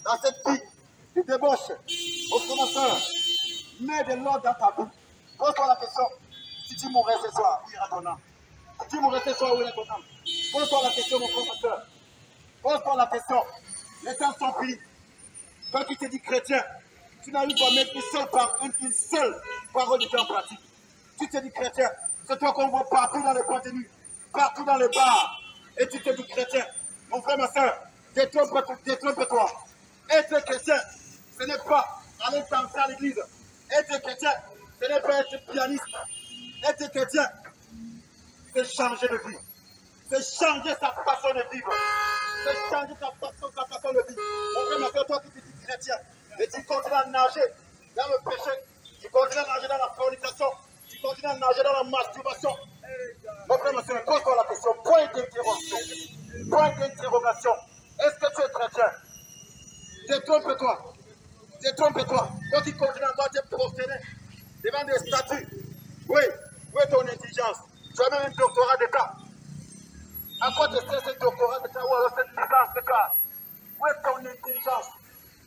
Dans cette vie de débauche, au commenceur, mets de l'ordre dans ta vie. Pose-toi la question, si tu mourrais ce soir, où ira ton âme? Si tu mourrais ce soir, où ira ton âme? Pose-toi la question, mon professeur. Pose-toi la question. Les temps sont finis. Quand tu te dis chrétien, tu n'arrives pas à mettre une seule parole de Dieu en pratique. Tu te dis chrétien, c'est toi qu'on voit partout dans les boîtes de nuit, partout dans les bars. Et tu te dis chrétien. Mon frère, ma soeur, détrompe-toi. Être chrétien, ce n'est pas aller danser à l'église. Être chrétien, ce n'est pas être pianiste. Être chrétien, c'est changer de vie. C'est changer sa façon de vivre. C'est changer sa façon de vivre. Mon frère, ma soeur, toi qui te dis chrétien, et tu continues à nager dans le péché, tu continues à nager dans la fornication, tu continues à nager dans la masturbation. Mon frère, ma soeur, pose-toi la question. Point d'interrogation. Point d'interrogation. Est-ce que tu es chrétien? Détrompe-toi. Détrompe-toi. Toi qui continues encore à te prosterner devant des statues. Oui, où est ton intelligence? Tu as même un doctorat d'État. À quoi te sert ce doctorat d'État ou alors cette licence d'État? Où est ton intelligence?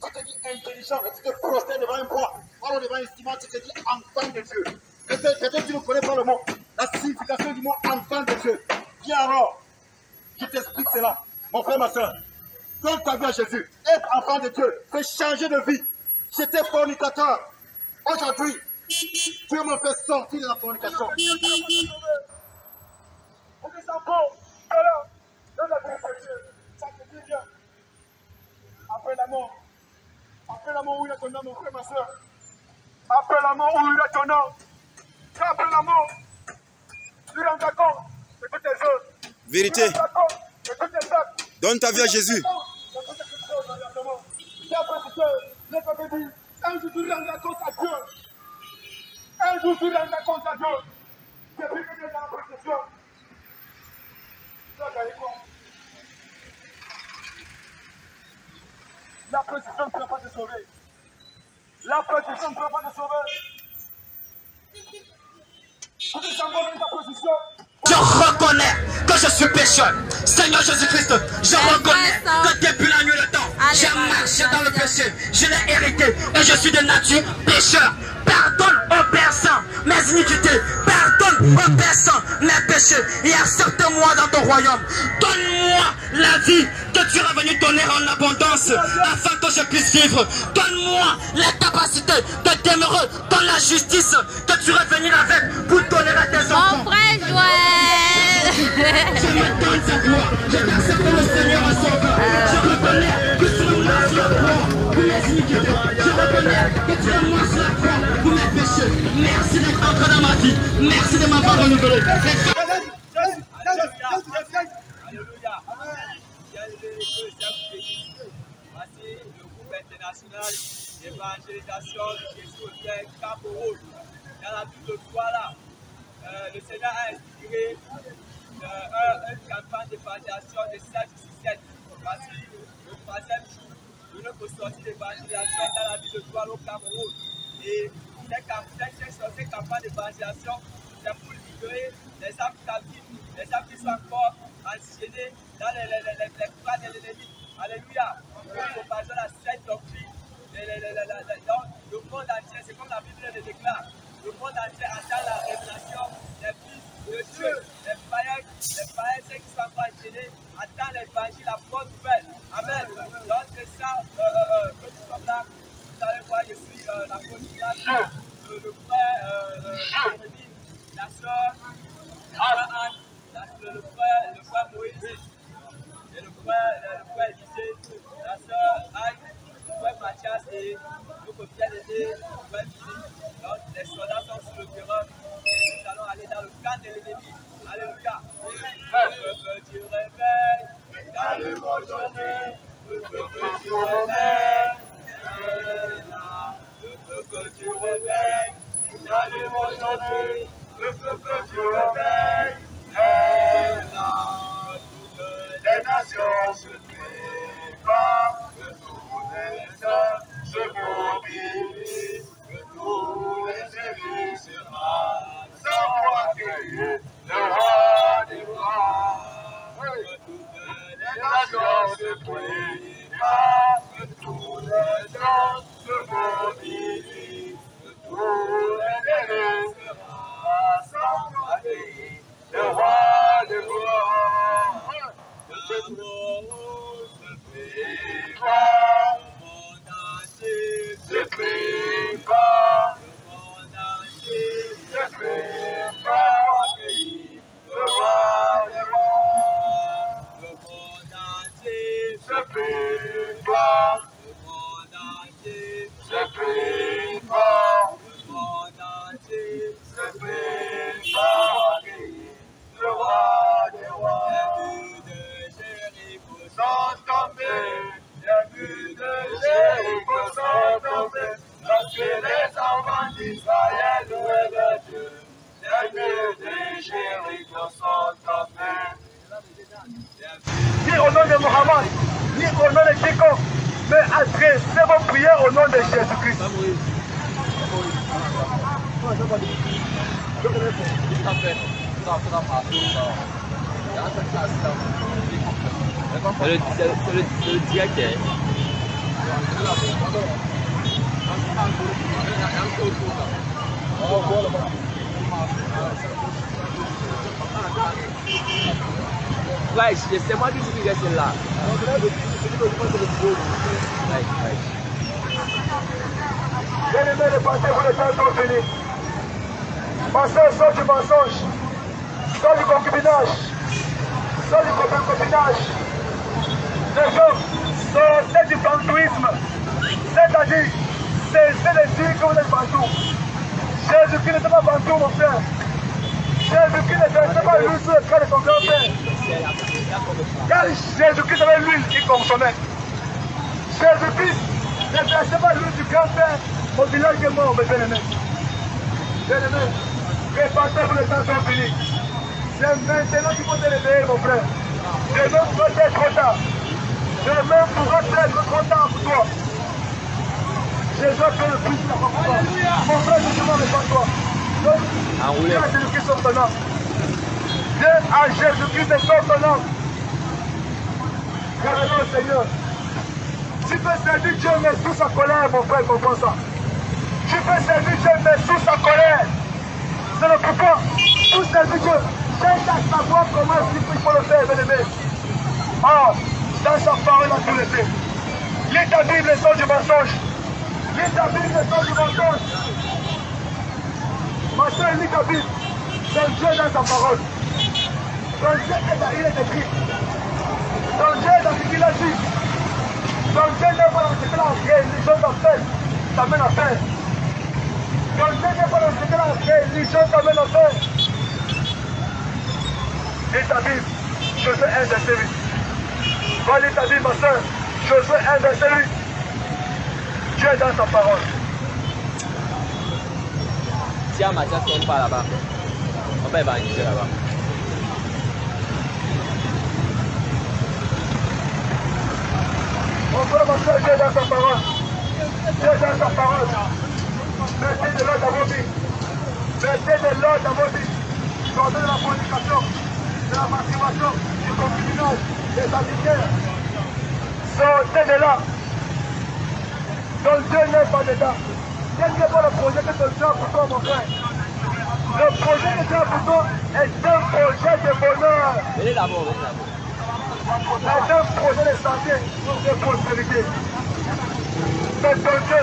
Tu te dis intelligent et tu te prosternes devant un bois. Alors devant un ciment, tu te dis enfant de Dieu. Peut-être tu ne connais pas le mot, la signification du mot enfant de Dieu. Viens alors, je t'explique cela. Mon frère, ma soeur. Donne ta vie à Jésus. Être enfant de Dieu, c'est changer de vie. J'étais fornicateur. Aujourd'hui, Dieu me fait sortir de la fornication. On est encore. Alors, donne la vie à Dieu. Ça te dit bien. Après la mort, où il est ton âme, mon frère, ma soeur. Après la mort, où il est ton âme. Après la mort, tu rends compte de toutes tes œuvres. Vérité. Donne ta vie à Jésus. Un jour tu rendras compte à Dieu. Un jour tu rendras compte à Dieu. Depuis que tu es dans la procession, tu as gagné quoi? La procession ne peut pas te sauver. La procession ne peut pas te sauver. Tu te sens dans ta position. Je reconnais que je suis pécheur. Seigneur Jésus-Christ, je reconnais que depuis la nuit le temps, j'ai marché dans le péché. Je l'ai hérité et je suis de nature pécheur. Pardonne aux personnes mes iniquités. Pardonne aux personnes mes péchés. Et accepte-moi dans ton royaume. Donne-moi la vie que tu es venu donner en abondance afin que je puisse vivre. Donne-moi la capacité de t'aimer dans la justice que tu es venu avec pour donner à tes enfants. Mon frère Joël. Je me donne ta gloire. Je t'accepte le Seigneur en sauveur. Je reconnais que tu es mort sur la croix pour mes iniquités. Je reconnais que tu es mort sur la croix pour mes péchés. Merci d'être entré dans ma vie. Merci de m'avoir renouvelé. Alléluia. Voici le groupe international d'évangélisation de Jésus au Père Cap Rouge. Dans la ville de Douala, le Seigneur a inspiré une campagne d'évangélisation de 7 sur 7. Voici le 3e jour de notre sortie d'évangélisation dans la ville de Douala au Cameroun. Et cette campagne d'évangélisation, c'est pour libérer les âmes captives, les âmes qui sont encore enchaînées dans les bras de l'ennemi. Alléluia. Nous propageons la sainte doctrine. Le monde entier, c'est comme la Bible le déclare. Le monde entier attend la révélation des fils de Dieu. Les païens, ceux qui sont encore enchaînés, attendent l'évangile, la bonne nouvelle. Amen. Donc c'est ça que nous sommes là. Vous allez voir, je suis la consultation, le frère Jérémie, la soeur Anne, le frère Moïse, et le frère Élisée, la soeur Anne, le frère Mathias et notre bien-aimé, le frère Philippe. Donc les soldats sont sur le terrain et nous allons aller dans le camp de l'ennemi. Alléluia. Le petit réveil, dans le bon journée, le petit réveil. aujourd'hui, le peuple du réveil est là. Les nations se préparent, que tous les hommes se mobilisent, que tous les élus se rassemblent pour accueillir le roi des rois. Les nations se préparent, que tous les hommes se mobilisent, que tous les élus se rassemblent pour accueillir le roi des rois. Le monde se prépare, le monde entier se prépare, le monde entier se prépare à accueillir le roi des rois. Le monde entier se prépare, le monde entier se prépare, le monde entier se prépare à accueillir le roi des rois. Sont tombés, les buts de Jéricho sont tombés, lorsque les enfants d'Israël louaient de Dieu. Les buts de Jéricho sont tombés. Ni au nom de Mohammed, ni au nom de quiconque, mais adressez vos prières au nom de Jésus-Christ. C'est le directeur. Ouais, c'est moi qui suis resté là. Bien aimé, les pensées, vous les temps sont finis. Pensez sort du mensonge, sort du concubinage, sort du concubinage. Les hommes sortez du pantouisme, c'est-à-dire, cessez de dire que vous êtes bantou. Jésus-Christ n'était pas bantou, mon frère. Jésus-Christ ne versait pas l'huile sur le crâne de son grand-père. Car Jésus-Christ avait l'huile qui consommait. Jésus-Christ ne versait pas l'huile du grand-père au village de mort, mes bien-aimés. Bien-aimés, répentez-vous, les temps sont finis. C'est maintenant qu'il faut te réveiller, mon frère. Demain pourra être trop tard. Demain pourra être trop tard pour toi. Jésus a fait le plus de la foi pour toi. Mon frère, je demande devant toi. Donc, viens à Jésus-Christ sur ton nom. Viens à Jésus-Christ sur ton nom. Car non, Seigneur, tu peux servir Dieu, mais sous sa colère, mon frère, comprends ça. Tu peux servir Dieu, mais sous sa colère. C'est le pourquoi. Tout servir Dieu. Cherche à savoir comment il faut le faire, bien aimé. Ah, dans sa parole, a tout laissé. Lis ta Bible, le son du mensonge. Lis ta Bible, le son du mensonge. Ma soeur, lis ta Bible. Ton Dieu dans sa parole. Ton Dieu il est écrit. Ton Dieu dans ce qu'il a dit. Ton Dieu n'est pas dans ce qu'il a créé. Les gens t'appellent, t'amènent à faire. Ton Dieu n'est pas dans ce qu'il a créé. Les gens t'amènent à faire. Lis ta Bible. Josué 1, verset 8. Va lire ta Bible, ma soeur. Josué 1, verset 8. Dieu est dans sa parole. Tiens, Mathias, on ne pas là-bas. On va évangéliser là-bas. Mon frère, ma soeur, Dieu est dans sa parole. Dieu est dans sa parole. Mettez de l'ordre dans vos vies. Mettez de l'ordre dans vos vies. Sortez de la fornication, de la masturbation, du concubinage, des adultères. Sortez de là. Ton Dieu n'est pas dedans. Quel n'est pas le projet que ton Dieu a pour toi, mon frère? Le projet que Dieu a pour toi est un projet de bonheur. Venez d'abord, venez d'abord. C'est un projet de santé, de prospérité. Mais ton Dieu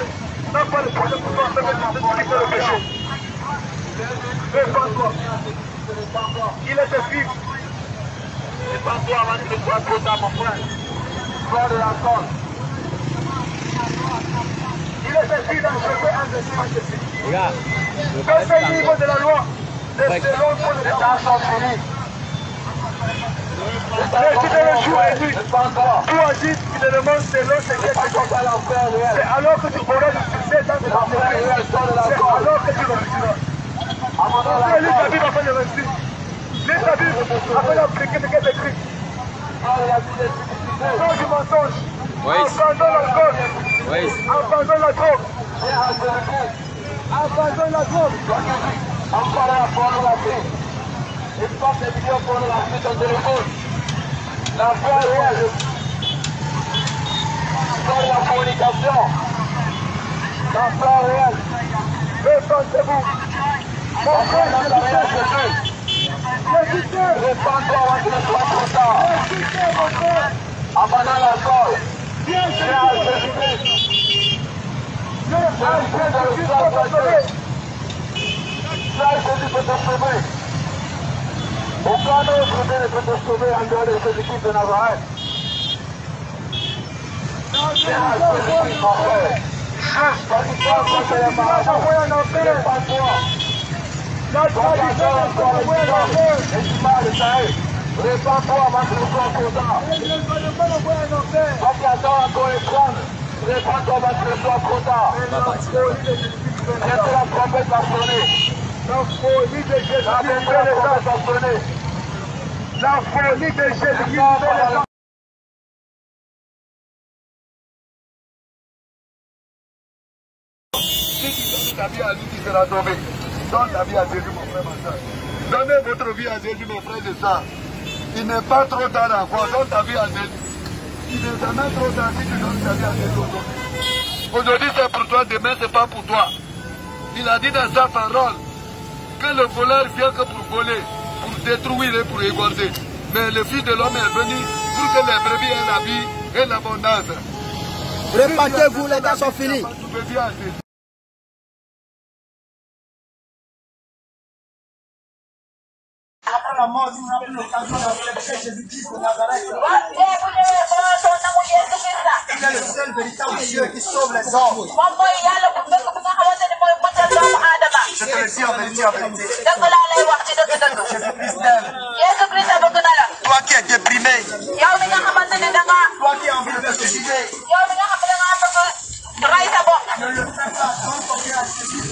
n'a pas le projet pour toi, c'est que tu quittes le péché. Répands-toi. Il est écrit. Répands-toi avant que tu sois trop tard, mon frère. Sois de la sorte. Il est écrit dans Josué 1, verset 8. Regarde. Dans ce livre de la loi, les saisons pour les temps sont finis. Mais tu le jour et nuit. Tu as dit finalement selon ce qui est écrit. C'est alors que tu auras du succès dans tes entreprises. C'est alors que tu réussiras. Lis la Bible afin de réussir. Lis la Bible afin d'appliquer ce qu'elle écrit. Sors du mensonge. Abandonne l'alcool. Abandonne la drogue. Abandonne la drogue. Encore la pornographie. Et pas des vidéos pornographiques sur ton téléphone. La foi réelle. Dans la communication. La foi réelle. Répandez-vous. Mon frère, répands-toi avant que ce soit trop tard. Abandonne l'alcool. Viens à Jésus-Christ. Viens à Jésus-Christ pour te sauver. Jésus peut te sauver. Aucun autre Dieu ne peut te sauver en dehors de Jésus-Christ de Nazareth. Viens à Jésus-Christ, mon frère. Parce que toi, quand tu es malade, répands-toi. La tradition est encore et tu parles de ça. Répands-toi avant que le soit trop tard. Toi qui attends encore les prendre, répands-toi avant que le soit trop tard. Bientôt la trompette va sonner. La folie de Jésus-Christ fait les hommes. La folie de Jésus-Christ fait les hommes. Ta vie à lui qui sera sauvé. Donne ta vie à Jésus, mon frère, ma soeur. Donnez votre vie à Jésus, mes frères et sœurs. Il n'est pas trop tard d'enfant. Donne ta vie à Jésus. Il n'est jamais trop tard si tu donnes ta vie à Jésus aujourd'hui. Aujourd'hui c'est pour toi, demain c'est pas pour toi. Il a dit dans sa parole que le voleur vient que pour voler, pour détruire et pour égorger. Mais le Fils de l'homme est venu pour que les brebis aient la vie et l'abondance. Répandez-vous, les gars sont finis. Après la mort, nous avons l'occasion d'accepter Jésus-Christ de Nazareth. Il est le seul véritable Dieu qui sauve les hommes. Je te le dis en vérité, en vérité. Jésus-Christ t'aime. Toi qui es déprimé, toi qui as envie de te suicider, ne le fais pas, donne ton cœur à Jésus.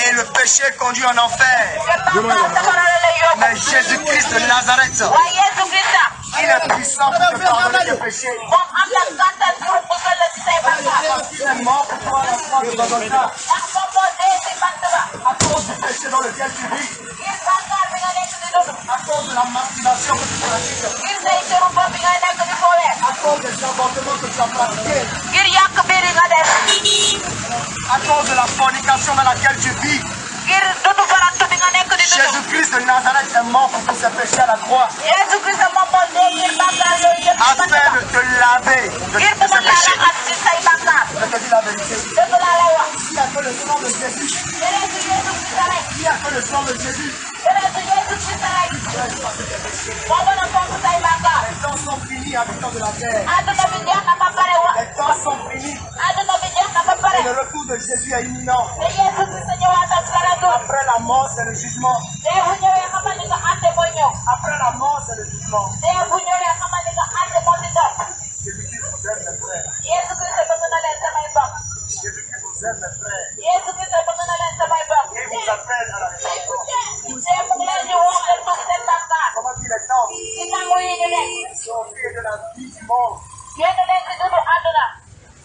Et le péché conduit en enfer. Mais Jésus-Christ de Nazareth, il est puissant pour te pardonner le péché. Il est mort pour toi à la croix de Golgotha. À cause du péché dans lequel tu vis. À cause de la masturbation que tu pratiques. À cause des avortements que tu as pratiqués. À cause de la fornication dans laquelle tu vis. Jésus-Christ de Nazareth est mort pour tous ses péchés à la croix. Afin de te laver de tous ses péchés. Je te dis la vérité. Qui a fait le sang de Jésus? Qui a fait le sang de Jésus? Les temps sont finis, habitants de la terre. Les temps sont finis. Et le retour de Jésus est imminent. Après la mort, c'est le jugement. Après la mort, c'est le jugement. Jésus-Christ vous aime, mes frères. Jésus-Christ vous aime, mes frères. Et vous appelle à la rédemption. Comment dit les temps? Sortez de la vie du monde.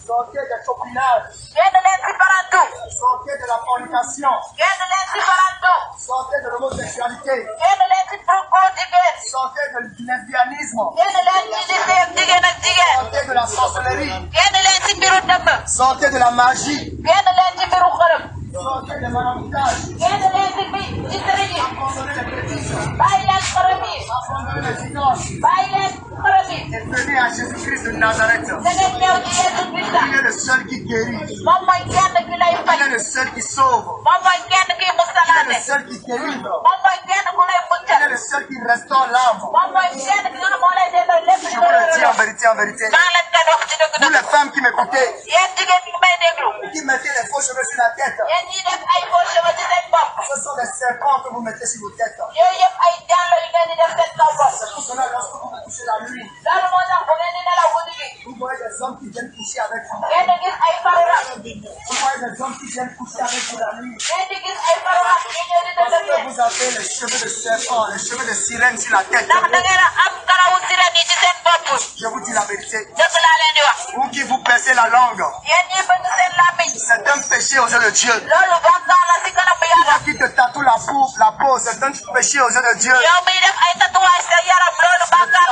Sortez des copinages. Sortez de la fornication. Sortez de l'homosexualité. Sortez du lesbianisme. Sortez de la sorcellerie. Sortez de la magie. Sortez des maraboutage. Abandonnez les bêtises. Abandonnez les idoles. Et venez à Jésus-Christ de Nazareth. Il est le seul qui guérit. Il est le seul qui sauve. Il est le seul qui délivre. Il est le seul qui restaure l'âme. Je vous le dis en vérité, en vérité. Vous les femmes qui m'écoutez, qui mettez les faux cheveux sur la tête, ce sont des serpents que vous mettez sur vos têtes. C'est pour cela lorsque vous coucher la nuit. Vous voyez des hommes qui viennent coucher avec vous. Vous voyez des hommes qui viennent coucher avec vous la nuit. Parce que vous avez les cheveux de serpent, les cheveux de sirène sur la tête. Je vous dis la vérité. Vous qui vous percez la langue, c'est un péché aux yeux de Dieu. Toi qui te tatoues la peau, c'est un péché aux yeux de Dieu.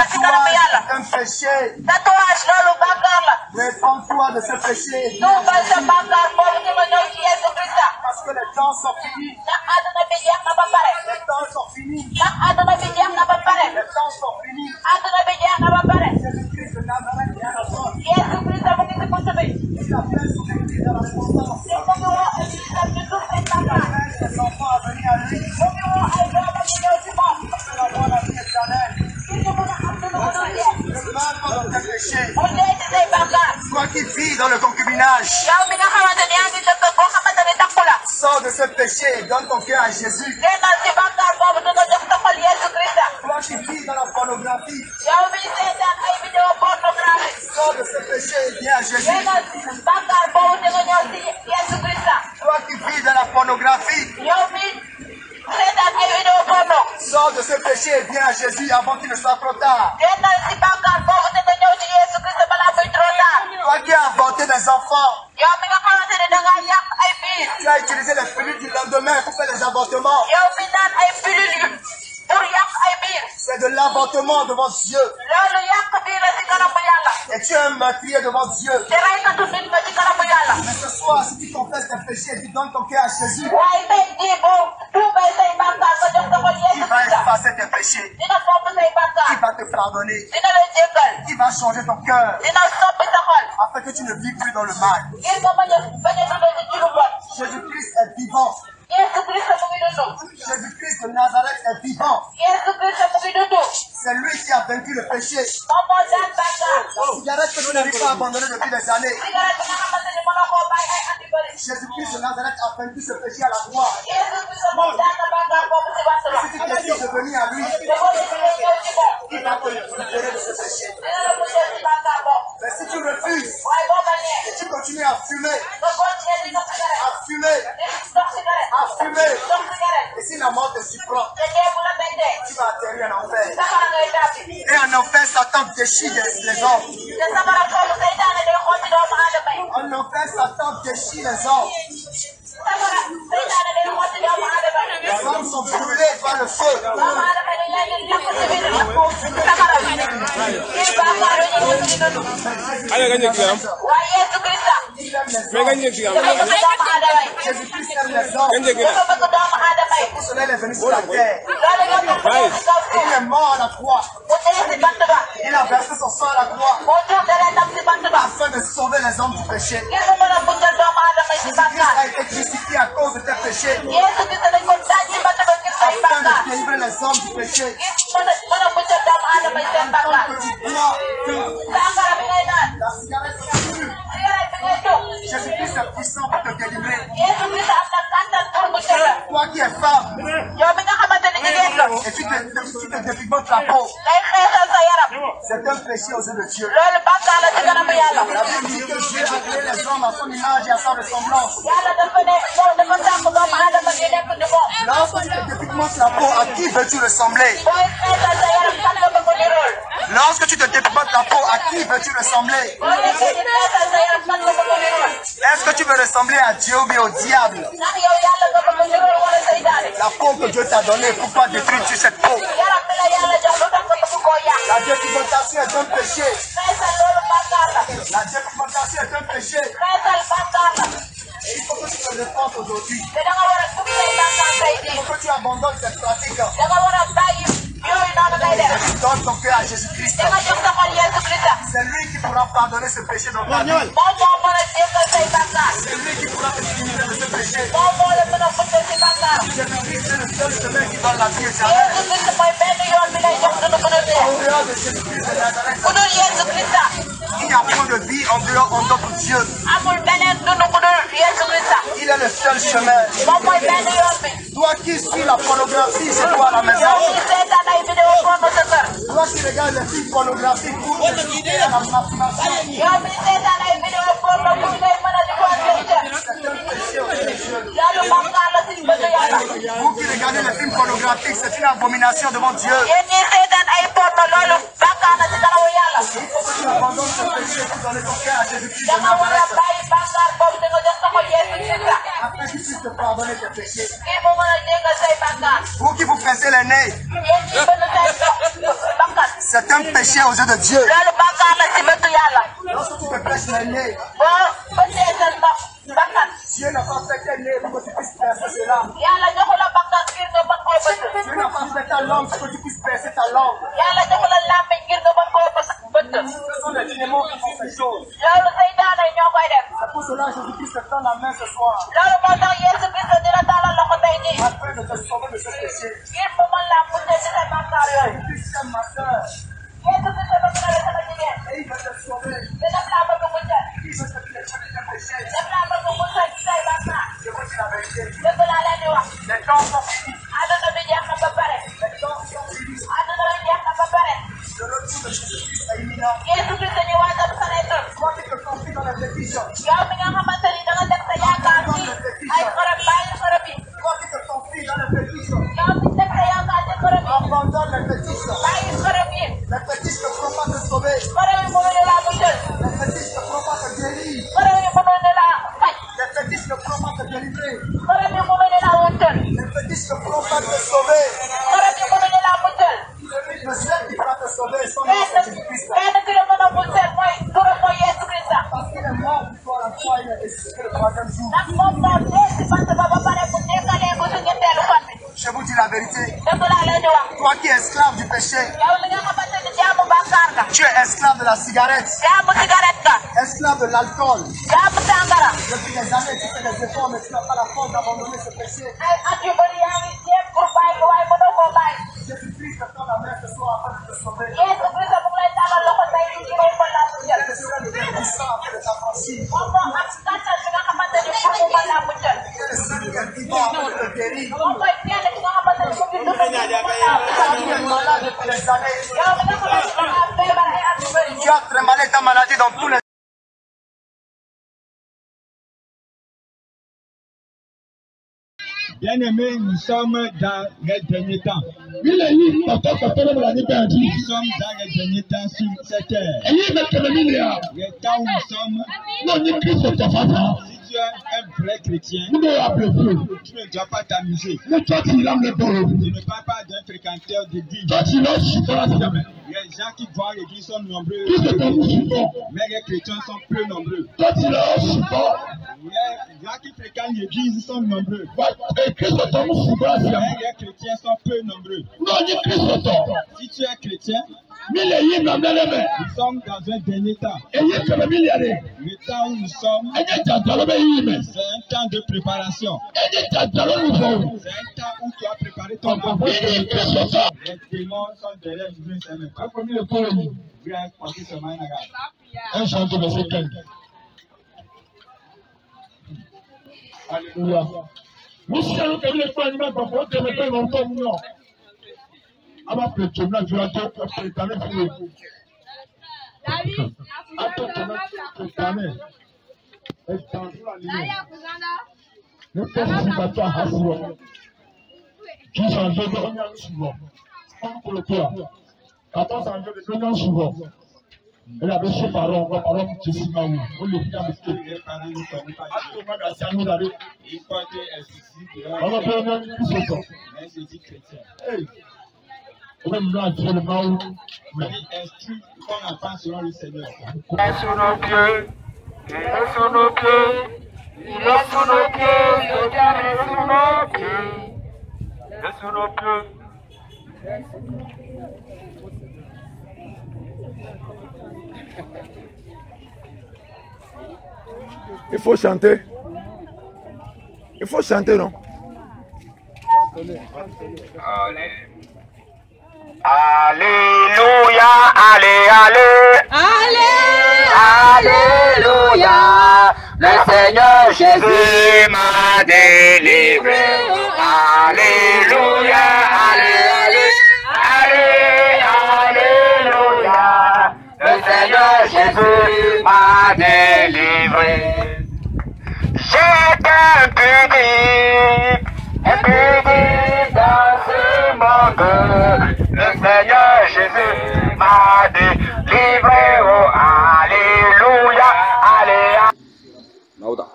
C'est un péché. Répands-toi de ce péché. Parce que les temps sont finis. Les temps sont finis. Les temps sont finis. Jésus-Christ de Nazareth vient à toi. Il a fait son église dans la puissance. Il appelle ses enfants à venir à lui. Pour avoir la vie éternelle. Ne marche pas dans tes péchés. Toi qui vis dans le concubinage, sors de ce péché et donne ton cœur à Jésus. Toi qui vis dans la pornographie, sors de ce péché et viens à Jésus. Toi qui vis dans la pornographie, sors de ce péché et viens à Jésus avant qu'il ne soit trop tard. Toi qui as avorté des enfants, tu as utilisé les pilules du lendemain pour faire les avortements. C'est de l'avortement devant Dieu. Et tu es un meurtrier devant Dieu. Mais ce soir, si tu confesses tes péchés et tu donnes ton cœur à Jésus, il va effacer tes péchés. Il va te pardonner. Il va changer ton cœur afin que tu ne vives plus dans le mal. Jésus-Christ est vivant. Jésus-Christ de Nazareth est vivant. C'est lui qui a vaincu le péché. La cigarette que tu n'arrives pas à abandonner depuis des années. Jésus-Christ de Nazareth a vaincu ce péché à la croix. Si tu décides de venir à lui, il va te libérer de ce péché. Mais si tu refuses, et tu continues à fumer, et si la mort te surprend, tu vas atterrir en enfer. Et en enfer, Satan déchire les hommes. En enfer, Satan déchire les hommes. Les hommes sont brûlés par le feu. Jésus-Christ aime les hommes. C'est pour cela qu'il est venu sur la terre. Il est mort à la croix. Il a versé son sang à la croix afin de sauver les hommes du péché. Jésus-Christ a été crucifié à cause de tes péchés afin de délivrer les hommes du péché. La cigarette est pure. Jésus-Christ est puissant pour te délivrer. Toi qui es femme et tu te dépigmentes la peau, c'est un péché aux yeux de Dieu. La Bible dit que Dieu a créé les hommes à son image et à sa ressemblance. Lorsque tu te dépigmentes la peau, à qui veux-tu ressembler? Lorsque tu te dépigmentes la peau, à qui veux-tu ressembler? Est-ce que tu veux ressembler à Dieu ou bien au diable? La peau que Dieu t'a donnée, pourquoi détruis-tu cette peau? La dépigmentation est un péché. La dépigmentation est un péché. Et il faut que tu te répandes aujourd'hui. Il faut que tu abandonnes cette pratique. Donne ton cœur à Jésus-Christ. C'est lui qui pourra pardonner ce péché dans ta vie. C'est lui qui pourra te délivrer de ce péché. Jésus-Christ est le seul chemin qui donne la vie éternelle. En dehors de Jésus-Christ de Nazareth, il n'y a point de vie en dehors d'autre Dieu. Il est le seul chemin. Toi qui suis la pornographie chez toi à la maison, Toi qui regardes les films pornographiques pour te guider à la masturbation. Vous qui regardez les films pornographiques, c'est une abomination devant Dieu. Il faut que tu abandonnes ce péché pour donner ton cœur à Jésus-Christ de Nazareth. Afin qu'il puisse te pardonner tes péchés. Vous qui vous pressez les nez, c'est un péché aux yeux de Dieu. Lorsque tu te presses les nez, Dieu n'a pas fait tes nez pour que tu puisses percer cela. Dieu n'a pas fait ta langue pour que tu puisses percer ta langue. Ce sont les démons qui font ces choses. C'est pour cela que Jésus-Christ te tend la main ce soir. Afin de te sauver de ce péché. Jésus-Christ t'aime, ma soeur. Et il veut te sauver. Il veut te purifier de tes péchés. Je vous dis la vérité. Les temps sont finis. Les temps sont finis. Le retour de Jésus-Christ est imminent. Toi qui te confies dans les fétiches. Toi qui te confies dans les fétiches. Abandonne les fétiches. Les fétiches ne pourront pas te sauver. Les fétiches ne pourront pas te guérir. Les fétiches ne pourront pas te délivrer. Les fétiches ne pourront pas te sauver. Le seul qui pourra te sauver, son nom c'est Jésus-Christ. Parce qu'il est mort pour toi la foi, il est ressuscité le troisième jour. Je vous dis la vérité. Toi qui es esclave du péché, tu es esclave de la cigarette, esclave de l'alcool. Depuis des années, tu fais des efforts, mais tu n'as pas la force d'abandonner ce péché. Jésus-Christ te tend la main ce soir afin de te sauver. Il est le puissant afin de t'affranchir. Il est le seul qui est vivant afin de te guérir. Tu es malade depuis des années. Tu as trémalé ta maladie dans tous les... Bien-aimés, nous sommes dans les derniers temps. Nous sommes dans les derniers temps sur cette terre. Les temps où nous sommes, si tu es un vrai chrétien, tu ne dois pas t'amuser. Tu ne parles pas d'un fréquenteur d'église. Les gens qui vont à l'église sont nombreux, mais les chrétiens sont peu nombreux. Les gens qui fréquentent l'église sont nombreux. Mais les chrétiens sont peu nombreux. Si tu es chrétien, nous sommes dans un dernier temps. Le temps où nous sommes, c'est un temps de préparation. C'est un temps où tu as préparé ton corps. Les démons sont derrière nous. Alléluia. Nous sommes que les fois animés par contre, mais pas longtemps, non. Avant que tu me dises, tu as préparé pour nous. Attends, tu m'as préparé. Et tu as le père, pas toi, Hassan. Qui s'en veut de revenir souvent. Pour le cœur. 14 ans de revenir souvent. Elle avait ses parents, on va qui s'y va où on le fait avec eux. Les parents ne sont pas là. Il faut être on va faire un peu mais c'est dit chrétien. On va nous dire le mal. Mais instruit qu'on entend selon le Seigneur. Il est sur nos pieds. Il est sur nos pieds. Il est sur nos pieds. Il est sur nos pieds. Il est sur nos pieds. Il faut chanter. Il faut chanter, non? Alléluia, allez, allez. Alléluia. Le Seigneur Jésus m'a délivré. Alléluia, allez, allez. Allez, allez. délivré. J'étais impuni dans ce monde. Le Seigneur Jésus m'a délivré. Oh, alléluia, alléluia. Lauda.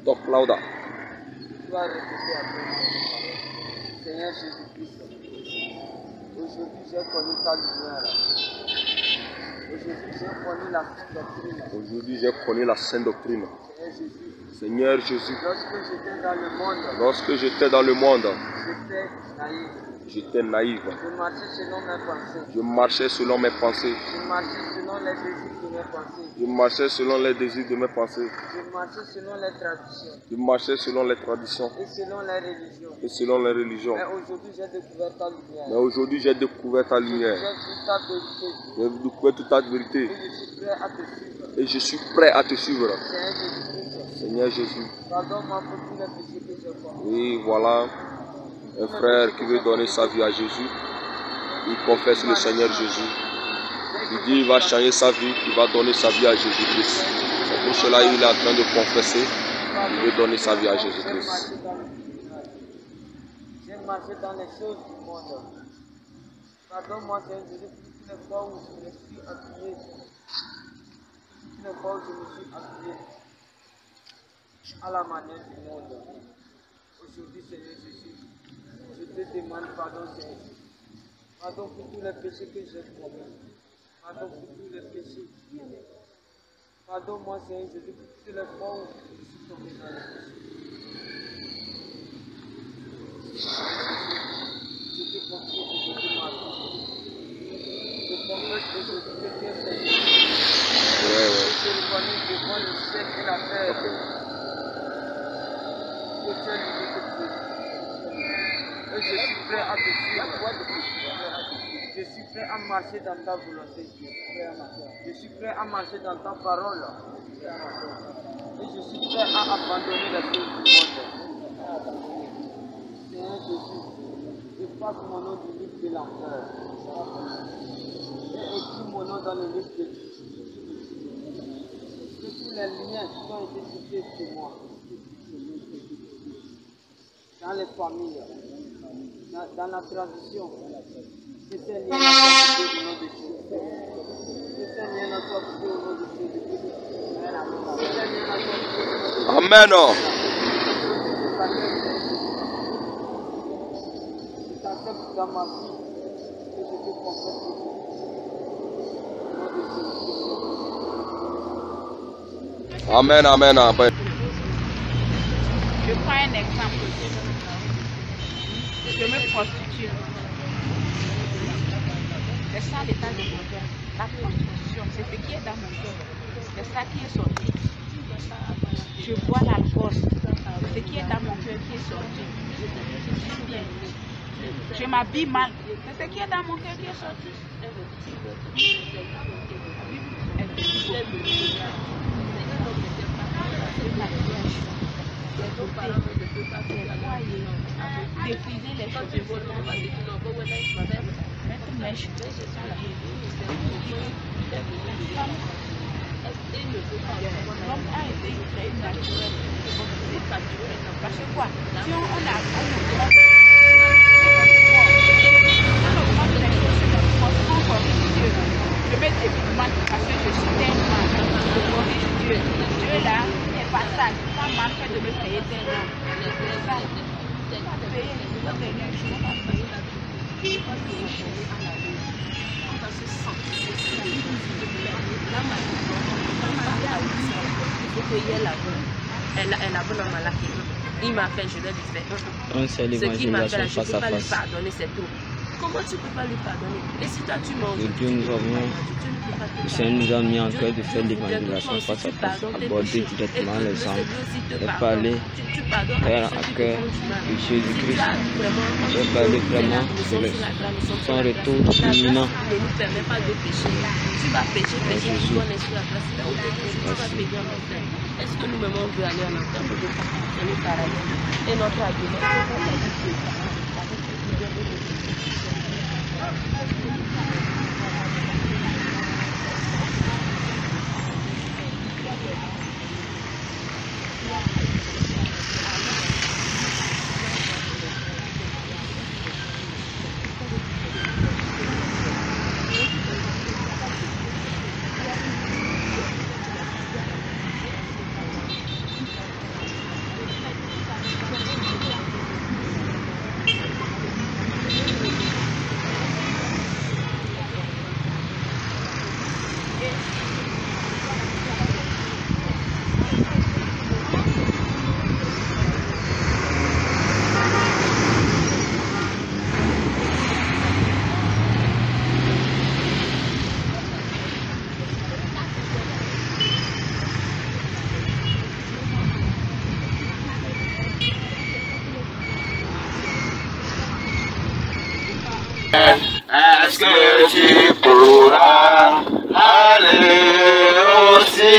Top Lauda. Tu vas répéter après moi. Seigneur Jésus-Christ, aujourd'hui j'ai connu ta lumière. Aujourd'hui j'ai connu la sainte doctrine. Aujourd'hui j'ai connu la sainte doctrine. Seigneur Jésus, Seigneur Jésus, lorsque j'étais dans le monde, j'étais naïf. Je marchais selon mes pensées. Je marchais selon mes pensées. Je marchais selon les désirs de mes pensées. Je marchais selon les désirs de mes pensées. Je marchais selon les traditions. Je marchais selon les traditions. Et selon les religions. Et selon les religions. Mais aujourd'hui j'ai découvert ta lumière. Mais aujourd'hui j'ai découvert ta lumière. J'ai découvert toute ta vérité. Et je suis prêt à te suivre. Et je suis prêt à te suivre. Seigneur Jésus. Pardonne-moi pour tous les péchés que j'ai commis. Oui, voilà un frère qui veut donner sa vie à Jésus. Il confesse le Seigneur Jésus. Il dit qu'il va changer sa vie, il va donner sa vie à Jésus-Christ. C'est pour cela qu'il est en train de confesser. Il veut donner sa vie à Jésus-Christ. J'ai marché dans les choses du monde. Pardonne-moi, Seigneur Jésus, pour toutes les fois où je me suis appuyé. Toutes les fois où je me suis appuyé à la manière du monde. Aujourd'hui, Seigneur Jésus, je te demande pardon, Seigneur Jésus. Pardon pour tous les péchés que j'ai commis. Pardon pour tous les péchés. Pardonne-moi, Seigneur Jésus, pour toutes les fois où je suis tombé dans les péchés. Je te confie aujourd'hui ma vie. Je confesse aujourd'hui que tu es Seigneur. Je reconnais devant le ciel et la terre. Que tu es l'unique Dieu. Et je suis prêt à te suivre. Je suis prêt à marcher dans ta volonté. Je suis prêt à marcher dans ta parole. Et je suis prêt à abandonner les choses du monde. Seigneur Jésus, efface mon nom du livre de l'enfer. Et écris mon nom dans le livre de Dieu. Que tous les liens qui ont été cités sur moi, dans les familles, dans la tradition, que ces liens soient coupés au nom de Jésus. Que ces liens soient coupés au nom de Jésus. Que ces liens soient coupés au nom de Jésus. Amen. Je t'accepte dans ma vie et je te confesse au nom de Jésus. Amen, amen, amen. Je prends un exemple. Je me prostitue. C'est ça l'état de mon cœur. La prostitution, c'est ce qui est dans mon cœur. C'est ça qui est sorti. Je bois l'alcool. Ce qui est dans mon cœur qui est sorti. Je m'habille mal. C'est ce qui est dans mon cœur qui est sorti. Défriser les choses. L'homme a été créé naturel. Parce que quoi? Si on a je mets des pigments parce que je suis tellement je corrige Dieu. Dieu là n'est pas sale. Ça m'a fait de me payer tellement. C'est ça. C'est pas payer. C'est pas payer. Je ne vais pas payer. Je ne vais pas payer. Il faut payer la bonne. Elle a bonne en maladie. Il m'a fait, je l'ai lui fait. Ce qu'il m'a fait là, je ne peux pas lui pardonner, c'est tout. Comment tu ne peux pas lui pardonner? Et si toi tu m'en Dieu nous a mis en cœur de faire l'évangélisation face à face, aborder directement les gens et parler cœur à cœur de Jésus-Christ. Et parler vraiment de son retour imminent. Ne nous permet pas de pécher. Tu vas pécher, pécher, tu vas laisser la place. Tu vas payer en enfer. Est-ce que nous-mêmes on veut aller en enfer pour le paradis? Et notre argument, Est-ce que tu pourras aller aussi?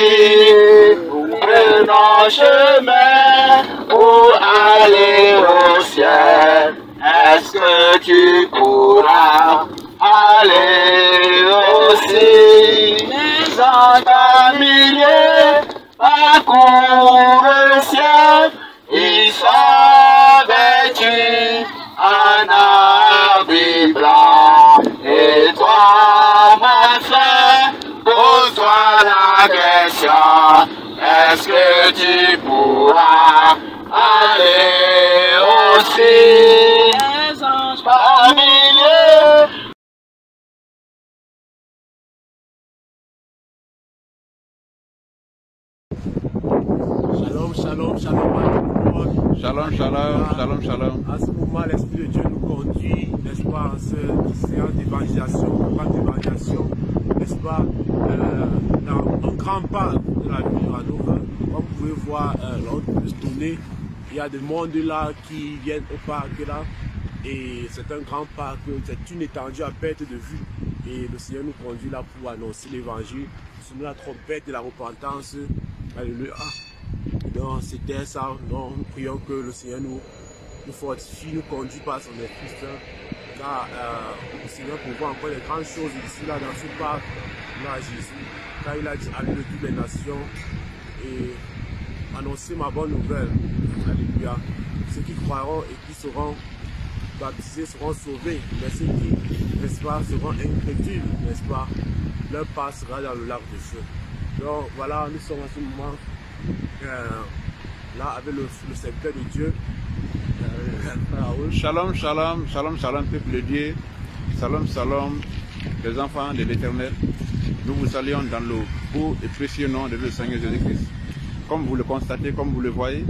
Prenons chemin pour aller au ciel. Est-ce que tu pourras aller aussi? Les anges par milliers parcourent le ciel. Ils sont vêtus en habit blanc. Et toi, ma soeur, pose-toi la question. Est-ce que tu pourras aller aussi? Les anges par milliers. Shalom, shalom, shalom. Shalom, shalom, shalom, shalom. À ce moment, l'Esprit de Dieu nous conduit, n'est-ce pas, en ce séance d'évangélisation, campagne d'évangélisation, n'est-ce pas, dans un grand parc de la ville de Hanover. Comme vous pouvez voir, lors de se tourner, il y a des mondes là qui viennent au parc là. Et c'est un grand parc, c'est une étendue à perte de vue. Et le Seigneur nous conduit là pour annoncer l'évangile, sonner la trompette de la repentance. Alléluia. Donc c'était ça. Donc nous prions que le Seigneur nous fortifie, nous conduit par son Esprit Saint. Car le Seigneur peut voir encore des grandes choses ici là dans ce parc. Là Jésus, car il a dit allez de toutes les nations et annoncer ma bonne nouvelle. Alléluia. Ceux qui croiront et qui seront baptisés seront sauvés, mais ceux qui, n'est-ce pas, seront incrédules, n'est-ce pas, leur part sera dans le lac de feu. Donc voilà, nous sommes à ce moment là avec le serviteur de Dieu. Shalom, shalom, shalom, shalom, peuple de Dieu. Shalom, shalom, les enfants de l'Éternel. Nous vous saluons dans le beau et précieux nom de notre Seigneur Jésus-Christ. Comme vous le constatez, comme vous le voyez,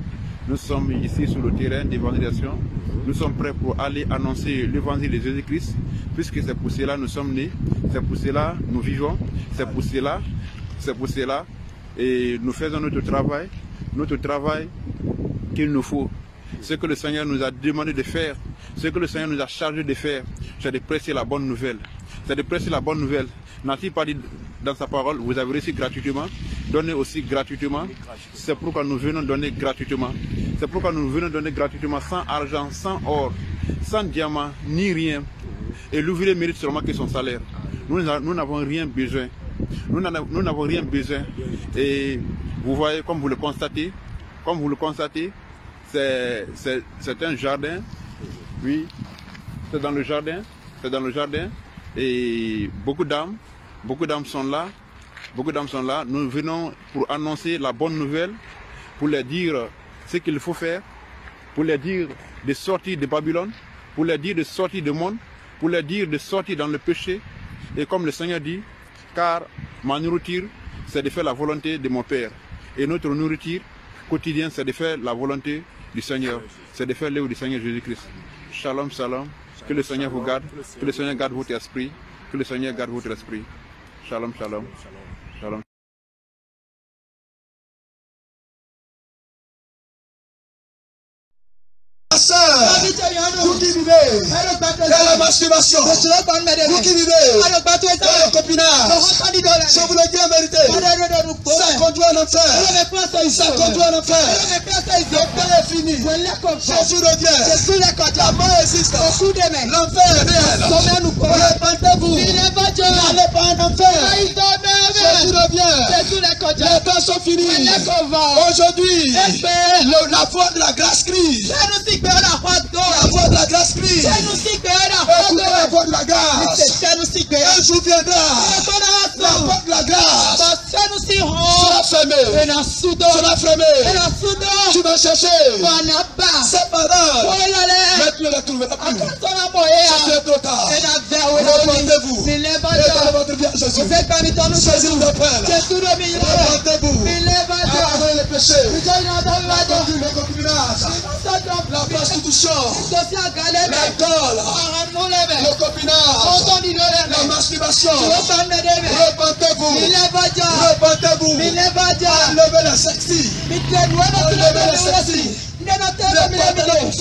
nous sommes ici sur le terrain d'évangélisation. Nous sommes prêts pour aller annoncer l'évangile de Jésus-Christ, puisque c'est pour cela que nous sommes nés, c'est pour cela que nous vivons, c'est pour cela et nous faisons notre travail qu'il nous faut. Ce que le Seigneur nous a demandé de faire, ce que le Seigneur nous a chargé de faire, c'est de prêcher la bonne nouvelle. C'est de prêcher la bonne nouvelle. N'a-t-il pas dit dans sa parole, vous avez reçu gratuitement, donnez aussi gratuitement. C'est pourquoi nous venons donner gratuitement. C'est pourquoi nous venons donner gratuitement, sans argent, sans or, sans diamant, ni rien. Et l'ouvrier mérite seulement que son salaire. Nous n'avons rien besoin. Nous n'avons rien besoin. Et vous voyez, comme vous le constatez, c'est un jardin. Oui, c'est dans le jardin. Et beaucoup d'âmes sont là. Nous venons pour annoncer la bonne nouvelle, pour leur dire ce qu'il faut faire, pour leur dire de sortir de Babylone, pour leur dire de sortir du monde, pour leur dire de sortir dans le péché. Et comme le Seigneur dit, car ma nourriture, c'est de faire la volonté de mon Père. Et notre nourriture quotidienne, c'est de faire la volonté du Seigneur. C'est de faire l'œuvre du Seigneur Jésus-Christ. Shalom, shalom. Que le Seigneur vous garde. Que le Seigneur garde votre esprit. Que le Seigneur garde votre esprit. Shalom, shalom. Shalom. Vous qui vivez dans la masturbation, vous qui vivez dans le copinage, je vous le dis en vérité, ça conduit en enfer. Ça conduit en enfer. Le temps est fini. Jésus revient. La mort existe. L'enfer est réel. Repentez-vous. N'allez pas en enfer. Jésus revient. Les temps sont finis. Aujourd'hui, la voie de la grâce crie. La voix de la grâce crie. Écoutez la voix de la grâce. Un jour viendra. La voix de la grâce sera fermée. Tu vas chercher ses parents. Mais tu ne les trouveras plus. C'est trop tard. Repentez-vous. Et dans votre vie à Jésus. Saisissez le Père. Repentez-vous. Abandonnez les péchés. Le concubinage. La prostitution, l'alcool, le copinage, la masturbation. Repentez-vous. Enlevez les sexy. Repentez-vous.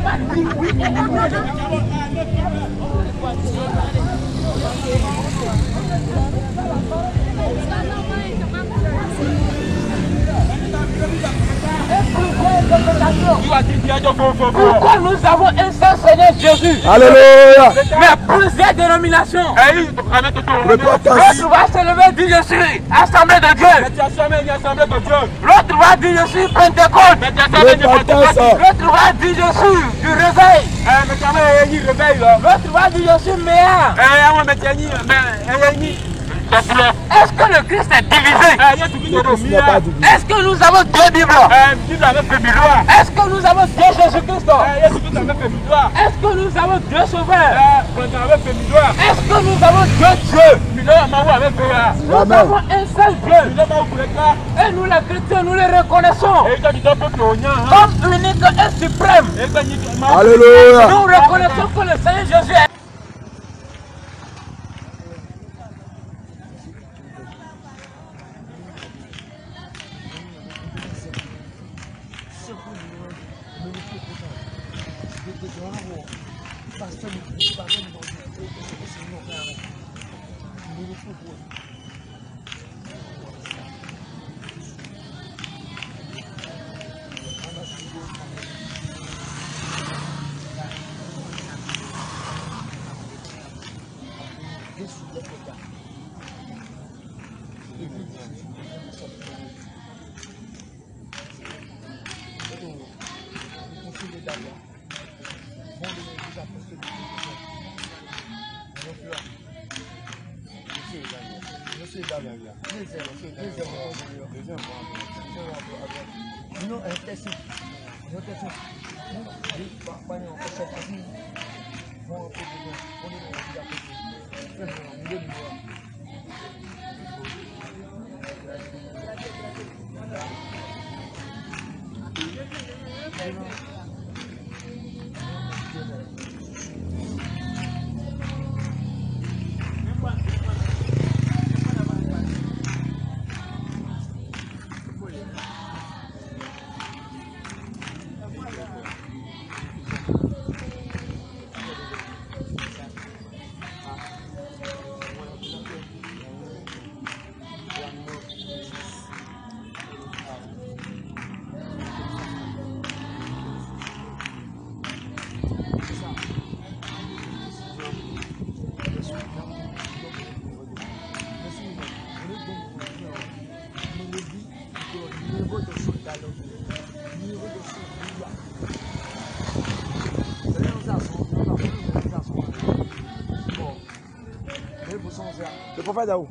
vraiment dit oui et amen. Pourquoi nous avons un seul Seigneur Jésus? Alléluia. Mais plusieurs dénominations. L'autre va se lever et dire je suis Assemblée de Dieu. L'autre va dire je suis Pentecôte. L'autre va dire je suis du réveil. L'autre va dire je suis meilleur. Est-ce que le Christ est divisé? Est-ce que nous avons deux Bibles? Est-ce que nous avons deux Jésus-Christ? Est-ce que nous avons deux sauveurs? Est-ce que nous avons deux dieux? Nous avons un seul Dieu. Et nous les chrétiens, nous les reconnaissons comme unique et suprême. Alléluia. Nous reconnaissons que le Seigneur Jésus est le prophète Daou.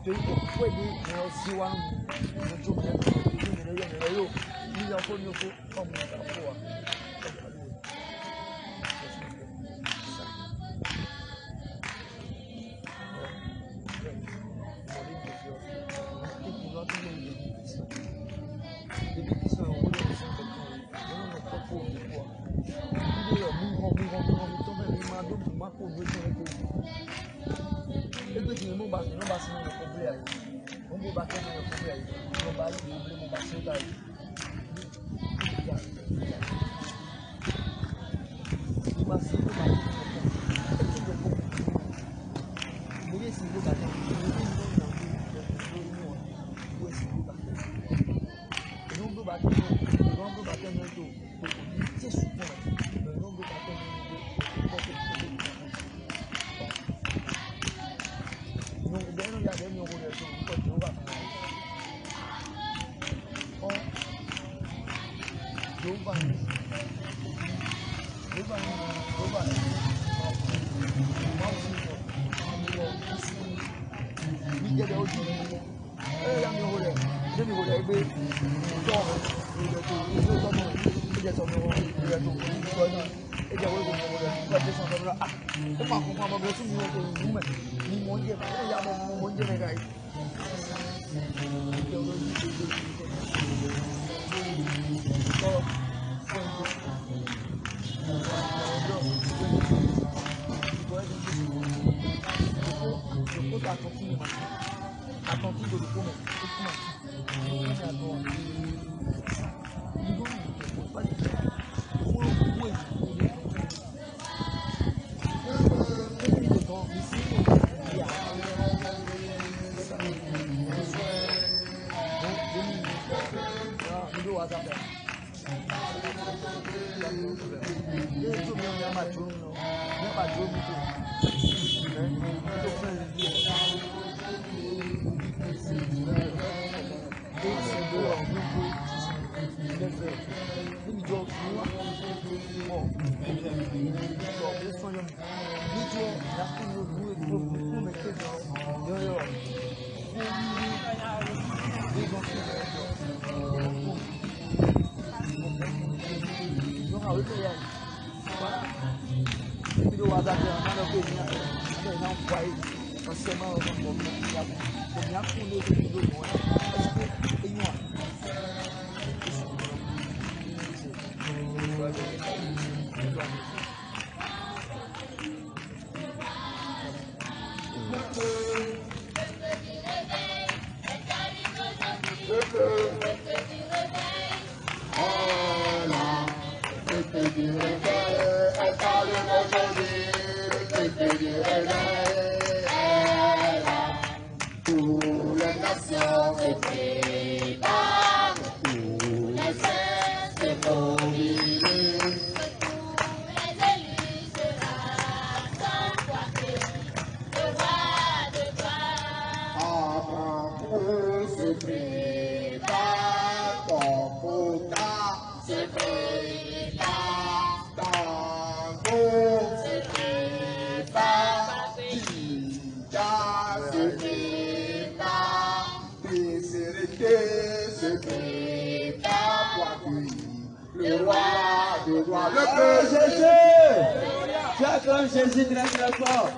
Jésus très très fort.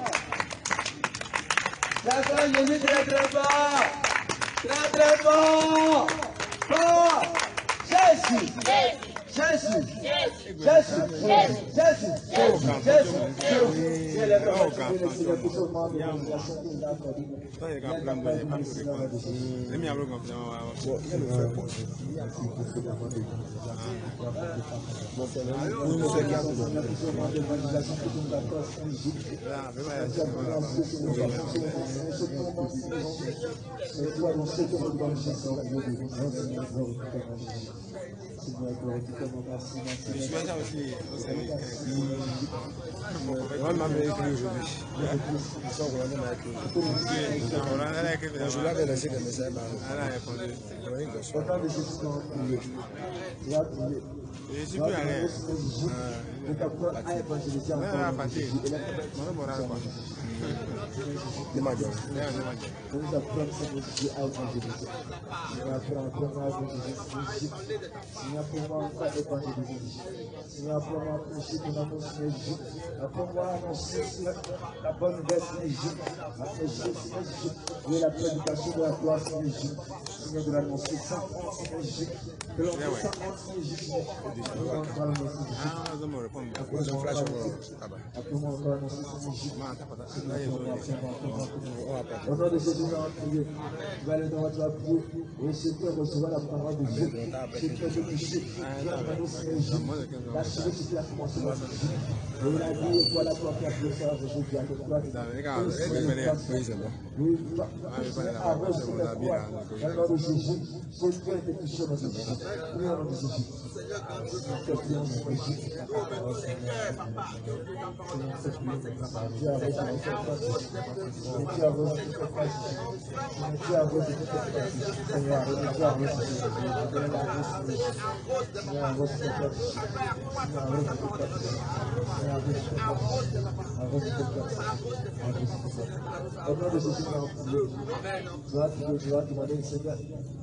J'acclame Jésus très très fort. Très très fort. Fort. Jésus. Jésus. Jésus. Jésus. La bonne nouvelle, c'est la prédication de la gloire, Seigneur, de l'annoncer sans France, Seigneur, de l'annoncer sans France, Seigneur, au nom de Jésus, nous allons prier. Nous allons dans votre prière et ce que recevoir la parole de Dieu. Ce qui est de péché, la cheveux qui a commencé dans ce jour. Et il a dit, voilà toi qui as fait ça, je dis à toi. Dans le nom de Jésus, ce qui a été touché dans ce jour. Oui, au nom de Jésus. Au nom de Jésus, tu vas demander, Seigneur,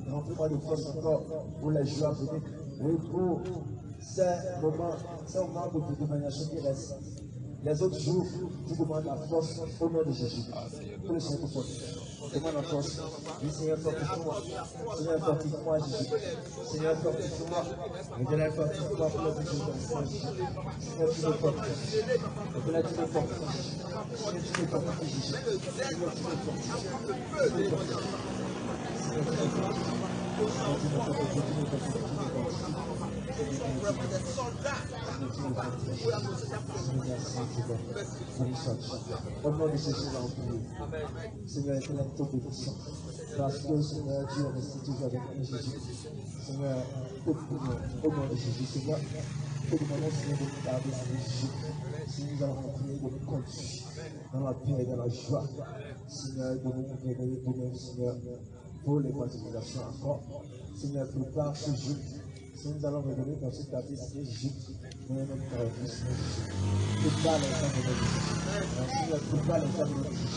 remplis-moi de force encore pour la joie venir. Oui, pour ces moments de détermination qui restent. Les autres jours, tu demandes la force au nom de Jésus. Pour le Seigneur pour demande la force. Oui, Seigneur, fortifie-moi. Seigneur, fortifie-moi, Jésus. Seigneur, fortifie-moi. Révèle fortifie-moi pour le Jésus de Jésus. Seigneur, tu me fortifies. Révèle, tu me fortifies. Seigneur, tu me fortifies, Jésus. Seigneur, tu me fortifies. Au nom de Jésus, nous allons prier. Seigneur, éternel, ton bénédiction. Parce que, Seigneur, Dieu est resté toujours avec nous, Jésus. Seigneur, Au nom de Jésus, Seigneur, nous demandons, Seigneur, de nous garder, Seigneur, nous allons rentrer de nous conduire dans la paix et dans la joie. Seigneur, de nous révéler demain, Seigneur, pour l'évangélisation encore. Seigneur, prépare ce jour. Si nous allons revenir dans cet habit, Seigneur Jésus, nous allons nous faire Seigneur Jésus. Prépare les gens de notre vie. Seigneur, prépare les gens de notre vie.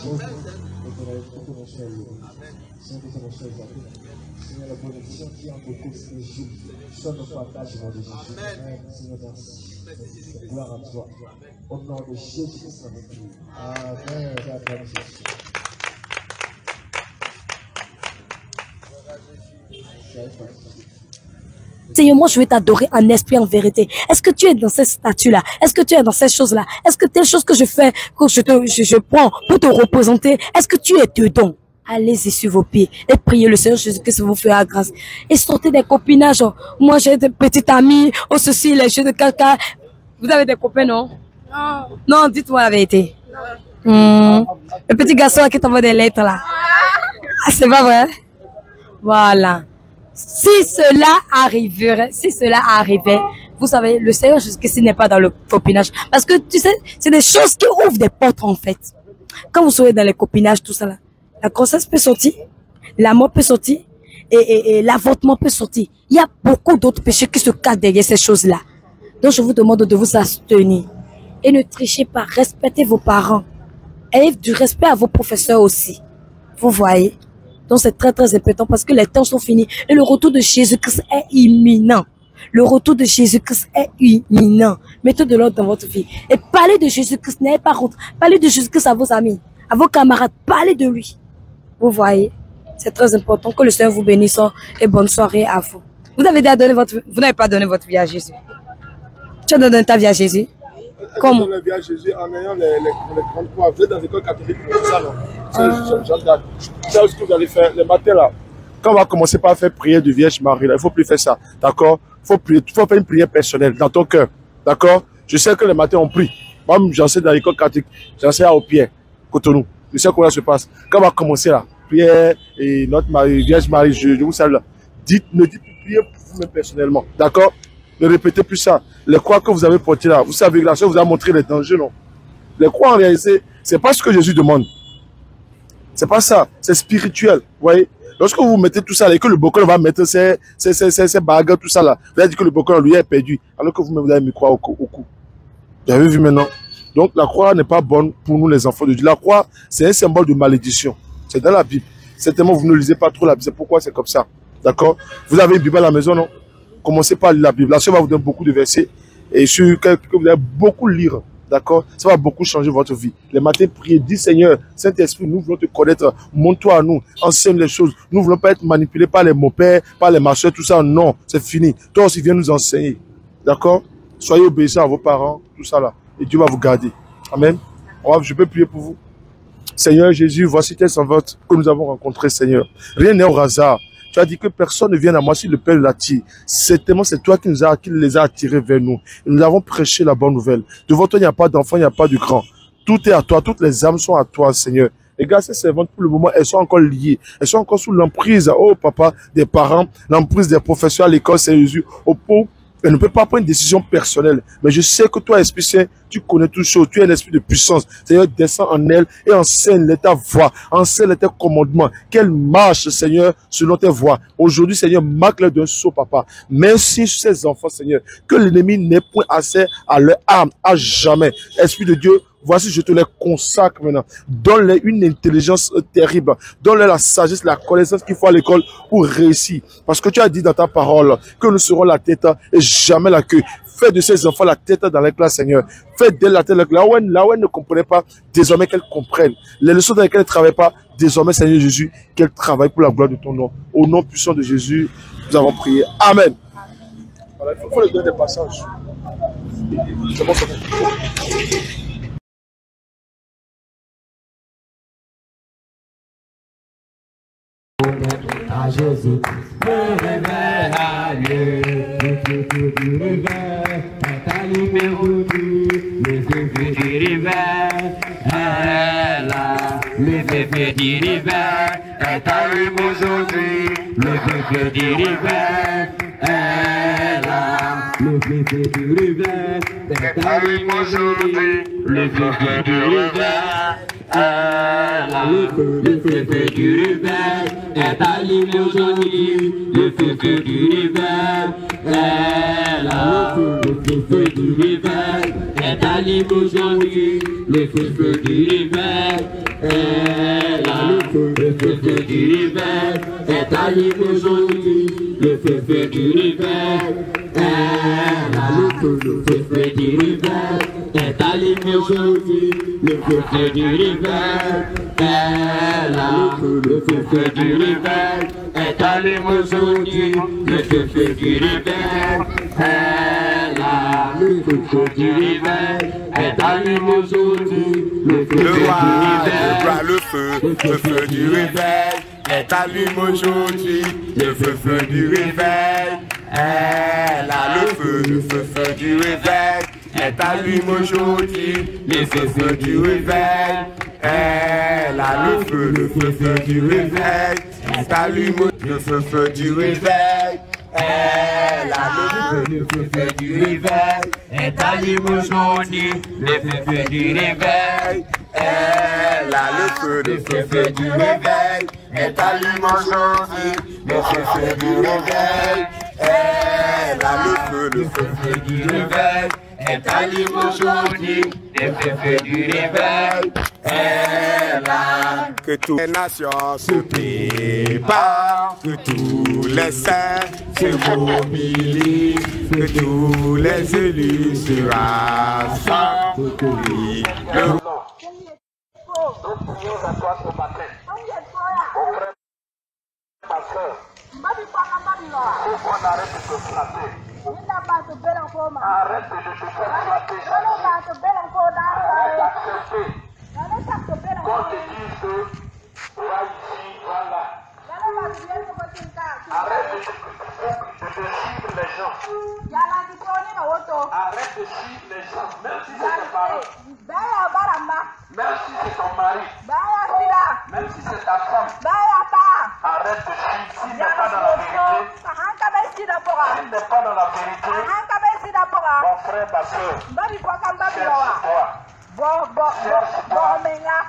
Et que nos chers Seigneur, que nos chers amis. Seigneur, la bénédiction qui est en beaucoup, Seigneur Jésus, soit nos partages au nom de Jésus. Seigneur, merci. Gloire à toi. Au nom de Jésus-Christ, notre Dieu. Amen. Amen. Seigneur, moi je vais t'adorer en esprit, en vérité. Est-ce que tu es dans cette statue-là? Est-ce que tu es dans cette chose-là? Est-ce que telle chose que je fais, que je prends pour te représenter, est-ce que tu es dedans? Allez-y sur vos pieds et priez le Seigneur Jésus-Christ vous fera grâce. Et sortez des copinages. Moi j'ai des petites amies, oh ceci, les jeux de caca. Vous avez des copains, non? Non. Non, dites-moi la vérité. Le petit garçon qui t'envoie des lettres là. Ah, c'est pas vrai? Voilà. Si cela arrivait, vous savez, le Seigneur Jésus-Christ n'est pas dans le copinage. Parce que tu sais, c'est des choses qui ouvrent des portes en fait. Quand vous serez dans les copinages, tout ça là, la grossesse peut sortir, la mort peut sortir, et l'avortement peut sortir. Il y a beaucoup d'autres péchés qui se cachent derrière ces choses-là. Donc je vous demande de vous abstenir. Et ne trichez pas, respectez vos parents. Ayez du respect à vos professeurs aussi. Vous voyez? Donc c'est très très important parce que les temps sont finis et le retour de Jésus-Christ est imminent. Le retour de Jésus-Christ est imminent. Mettez de l'ordre dans votre vie. Et parlez de Jésus-Christ, n'ayez pas honte. Parlez de Jésus-Christ à vos amis, à vos camarades. Parlez de lui. Vous voyez, c'est très important. Que le Seigneur vous bénisse et bonne soirée à vous. Vous n'avez pas donné votre vie à Jésus. Tu as donné ta vie à Jésus? Comment? Donné la vie à Jésus en ayant les 33. Vous êtes dans l'école catholique, c'est ça, non? C'est ce que vous allez faire le matin là. Quand on va commencer par faire prière de Vierge Marie, là, il ne faut plus faire ça. D'accord? Il faut faire une prière personnelle dans ton cœur. D'accord? Je sais que le matin on prie. Moi, j'enseigne dans l'école catholique. J'enseigne à Au-Pierre, Cotonou. Je sais comment ça se passe. Quand on va commencer là, prière et notre Marie, Vierge Marie, je vous salue là. Ne dites plus prier pour vous-même personnellement. D'accord? Ne répétez plus ça. Les croix que vous avez portées là, vous savez que la soeur vous a montré les dangers, non? Les croix en réalité, c'est pas ce que Jésus demande. C'est pas ça. C'est spirituel. Vous voyez? Lorsque vous mettez tout ça là et que le bocal va mettre ses bagues, tout ça là, vous allez dire que le bocal lui est perdu, alors que vous-même vous avez mis croix au cou. Vous avez vu maintenant? Donc la croix n'est pas bonne pour nous les enfants de Dieu. La croix, c'est un symbole de malédiction. C'est dans la Bible. Certainement, vous ne lisez pas trop la Bible. C'est pourquoi c'est comme ça. D'accord? Vous avez une Bible à la maison, non? Commencez par lire la Bible. La soeur va vous donner beaucoup de versets et sur que vous allez beaucoup lire. D'accord? Ça va beaucoup changer votre vie. Les matins, priez, dis Seigneur, Saint-Esprit, nous voulons te connaître. Montre-toi à nous. Enseigne les choses. Nous ne voulons pas être manipulés par les mots-pères, par les marcheurs, tout ça. Non, c'est fini. Toi aussi, viens nous enseigner. D'accord? Soyez obéissants à vos parents, tout ça là. Et Dieu va vous garder. Amen. Je peux prier pour vous. Seigneur Jésus, voici tes servantes que nous avons rencontrées, Seigneur. Rien n'est au hasard. Tu as dit que personne ne vienne à moi si le Père l'attire. Certainement, c'est toi qui les a attirés vers nous. Et nous avons prêché la bonne nouvelle. Devant toi, il n'y a pas d'enfant, il n'y a pas de grand. Tout est à toi. Toutes les âmes sont à toi, Seigneur. Et grâce à ces servantes, pour le moment, elles sont encore liées. Elles sont encore sous l'emprise, oh papa, des parents, l'emprise des professeurs à l'école, c'est Jésus. Au pot, elle ne peut pas prendre une décision personnelle. Mais je sais que toi, Esprit Saint, tu connais toutes choses. Tu es un esprit de puissance. Seigneur, descends en elle et enseigne ta voix. Enseigne tes commandements. Qu'elle marche, Seigneur, selon tes voies. Aujourd'hui, Seigneur, marque-le d'un saut, papa. Merci sur ces enfants, Seigneur. Que l'ennemi n'ait point accès à leur âme, à jamais. Esprit de Dieu, voici, je te les consacre maintenant. Donne-leur une intelligence terrible. Donne-leur la sagesse, la connaissance qu'il faut à l'école pour réussir. Parce que tu as dit dans ta parole que nous serons la tête et jamais la queue. Fais de ces enfants la tête dans les classes, Seigneur. Fais d'elle la tête là où elle ne comprenait pas, désormais qu'elle comprenne. Les leçons dans lesquelles elle ne travaille pas, désormais, Seigneur Jésus, qu'elle travaille pour la gloire de ton nom. Au nom puissant de Jésus, nous avons prié. Amen. Voilà, il faut le donner des passages. C'est bon, c'est bon. À Jésus, le réveil a lieu, le réveil est allumé aujourd'hui, le feu du réveil est là, le feu du réveil est allumé aujourd'hui, le feu du réveil est le feu du réveil est allumé aujourd'hui, le feu du réveil. Le feu du réveil est allumé aujourd'hui, le feu du réveil. Le feu du réveil est allumé aujourd'hui, le feu du réveil. Le feu du réveil est allumé aujourd'hui, le feu du réveil. Le feu du réveil est allumé aujourd'hui, le feu du réveil. Le feu du réveil est allumé aujourd'hui, le feu du réveil. Le feu du réveil est allumé aujourd'hui, le feu du réveil. Le feu du réveil est allumé aujourd'hui, le feu du réveil. Le feu du réveil est allumé aujourd'hui, le feu du réveil. Le feu du réveil est allumé, le feu du réveil. Le feu du réveil est allumé aujourd'hui, le feu du réveil. Le feu du réveil est allumé aujourd'hui, le feu du réveil. Le feu du réveil est allumé aujourd'hui, le feu du réveil. Que toutes les nations se préparent, que tous les saints se mobilisent, que tous les élus se rassemblent pour lui. Nous prions à toi ce matin. Mon frère, ma soeur, il faut qu'on arrête de se flatter. Arrête de te faire flatter. Arrête d'accepter qu'on te dise que va ici, va là. Arrête de suivre les gens. Arrête de suivre les gens, même si c'est tes parents. Même si c'est ton mari. Même si c'est ta femme. Arrête de suivre. S'il n'est pas dans la vérité. S'il n'est pas dans la vérité. Mon frère, ma soeur, cherche-toi. Cherche-toi.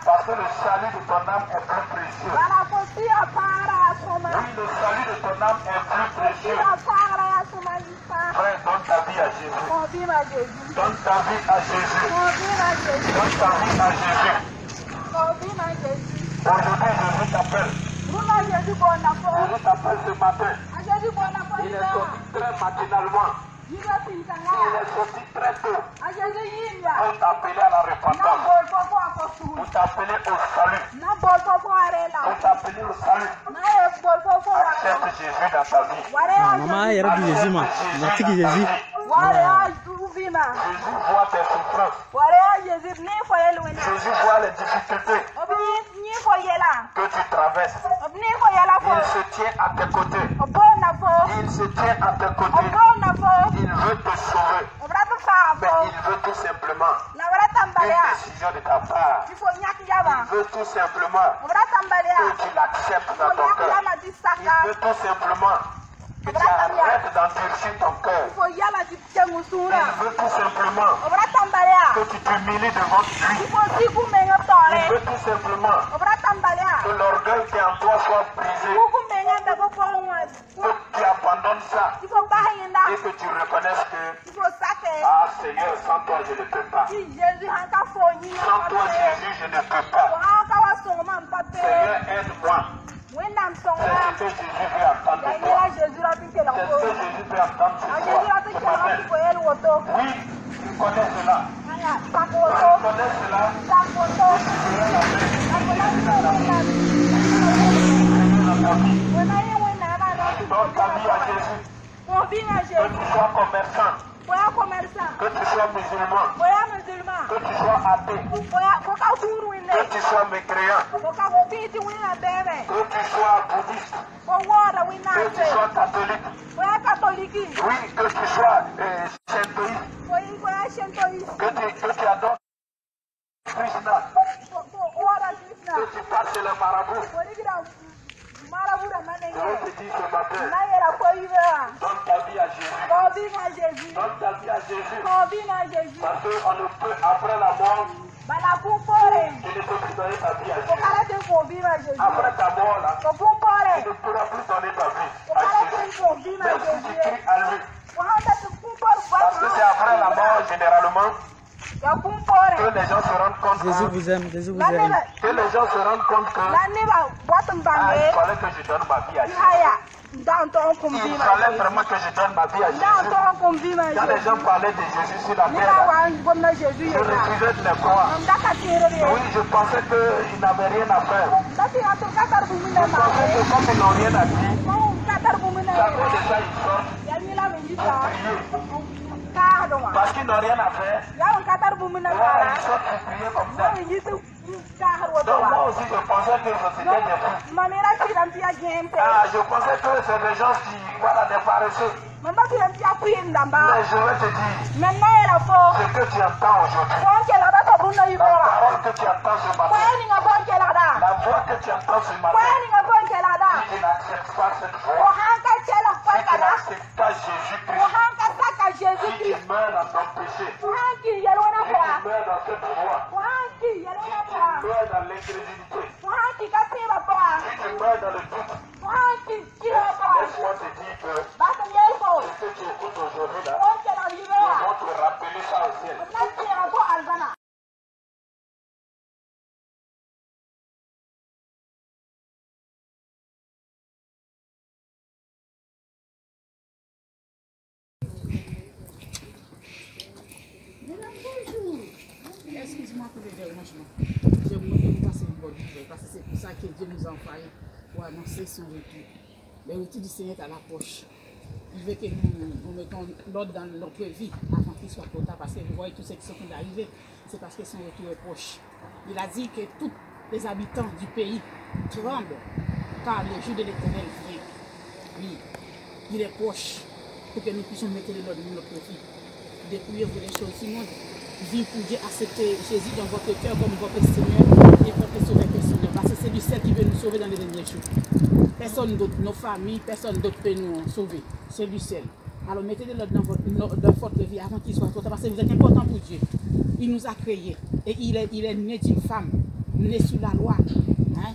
Parce que le salut de ton âme est plus précieux. Oui, le salut de ton âme est plus précieux. Frère, donne ta vie à Jésus. Donne ta vie à Jésus. Donne ta vie à Jésus. Aujourd'hui, Jésus t'appelle. Jésus t'appelle ce matin. Il est sorti très matinalement. Il est sorti très tôt pour t'appeler à la repentance, pour t'appeler au salut, pour t'appeler au salut. Accepte Jésus dans ta vie. Maman, il y a Jésus, ma. Merci Jésus. Jésus voit tes souffrances. Jésus voit les difficultés que tu traverses. Il se tient à tes côtés. Il se tient à tes côtés. Il veut te sauver. Mais il veut tout simplement une décision de ta part. Il veut tout simplement que tu l'acceptes dans ton cœur. Il veut tout simplement que tu arrêtes d'endurcir ton cœur. Il veut tout simplement que tu t'humilies devant lui. Il veut tout simplement que l'orgueil qui est en toi soit brisé. Que tu abandonnes ça. Et que tu reconnaisses que ah Seigneur, sans toi je ne peux pas. Sans toi Jésus, je ne peux pas. Seigneur, aide-moi. C'est ce que Jésus veut entendre de toi. C'est ce que Jésus veut entendre de toi. Oui, tu connais cela. Tu connais cela. Donne ta vie à Jésus. Que tu sois commerçant. Que tu sois musulman. Que tu sois athée. Que tu sois mécréant. Que tu sois bouddhiste. Que tu sois catholique. Oui, que tu sois shintoïste. Que tu adores Krishna. Que tu passes le marabout. te dire ce matin, donne ta vie à Jésus. Donne ta vie à Jésus. Parce qu'on ne peut, après la mort, tu ne peux plus donner ta vie à Jésus. Après ta mort, là, tu ne pourras plus donner ta vie à Jésus. Même si tu cries à lui. Parce que c'est après la mort, généralement, que les gens se rendent compte Jésus vous aime, Jésus vous aime. Que les gens se rendent compte que il fallait que je donne ma vie à Jésus. Il fallait vraiment que je donne ma vie à Jésus. Quand les gens parlaient de Jésus sur la terre, je refusais de les croire. Oui, je pensais qu'ils n'avaient rien à faire. Je pensais que comme ils n'ont rien à dire, j'avais déjà une sorte parce qu'ils n'ont rien à faire. Ils sont priés comme ça. Donc moi aussi je pensais que c'était des fous. Ah, je pensais que c'est des gens qui, voilà, des paresseux. Mais je vais te dire, ce que tu entends aujourd'hui, la parole que tu entends ce matin, la voix que tu entends ce matin, si tu n'acceptes pas cette voix, si tu n'acceptes pas Jésus-Christ, si tu meurs dans ton péché, si tu meurs dans cette voie, si tu meurs dans l'incrédulité, si tu meurs dans le doute, laisse-moi te dire que ce que tu écoutes aujourd'hui là, ils vont te rappeler ça au ciel. Excuse-moi pour le dérangement. Je voulais vous passer une bonne nouvelle parce que c'est pour ça que Dieu nous a envoyé pour annoncer son retour. Le retour du Seigneur est à l'approche. Il veut que nous mettons l'ordre dans notre vie avant qu'il soit trop tard parce que vous voyez tous ceux qui sont arrivés, c'est parce que son retour est proche. Il a dit que tous les habitants du pays tremblent car le jour de l'Éternel vient. Oui, il est proche pour que nous puissions mettre l'ordre dans notre vie. Dépouillez-vous des choses du monde. Vous pouvez accepter Jésus dans votre cœur comme votre Seigneur et votre Sauveur personnel. Parce que c'est lui seul qui veut nous sauver dans les derniers jours. Personne d'autre, nos familles, personne d'autre peut nous sauver. C'est lui seul. Alors mettez-le dans votre vie avant qu'il soit trop tard. Parce que vous êtes important pour Dieu. Il nous a créés. Et il est né d'une femme, né sous la loi. Hein,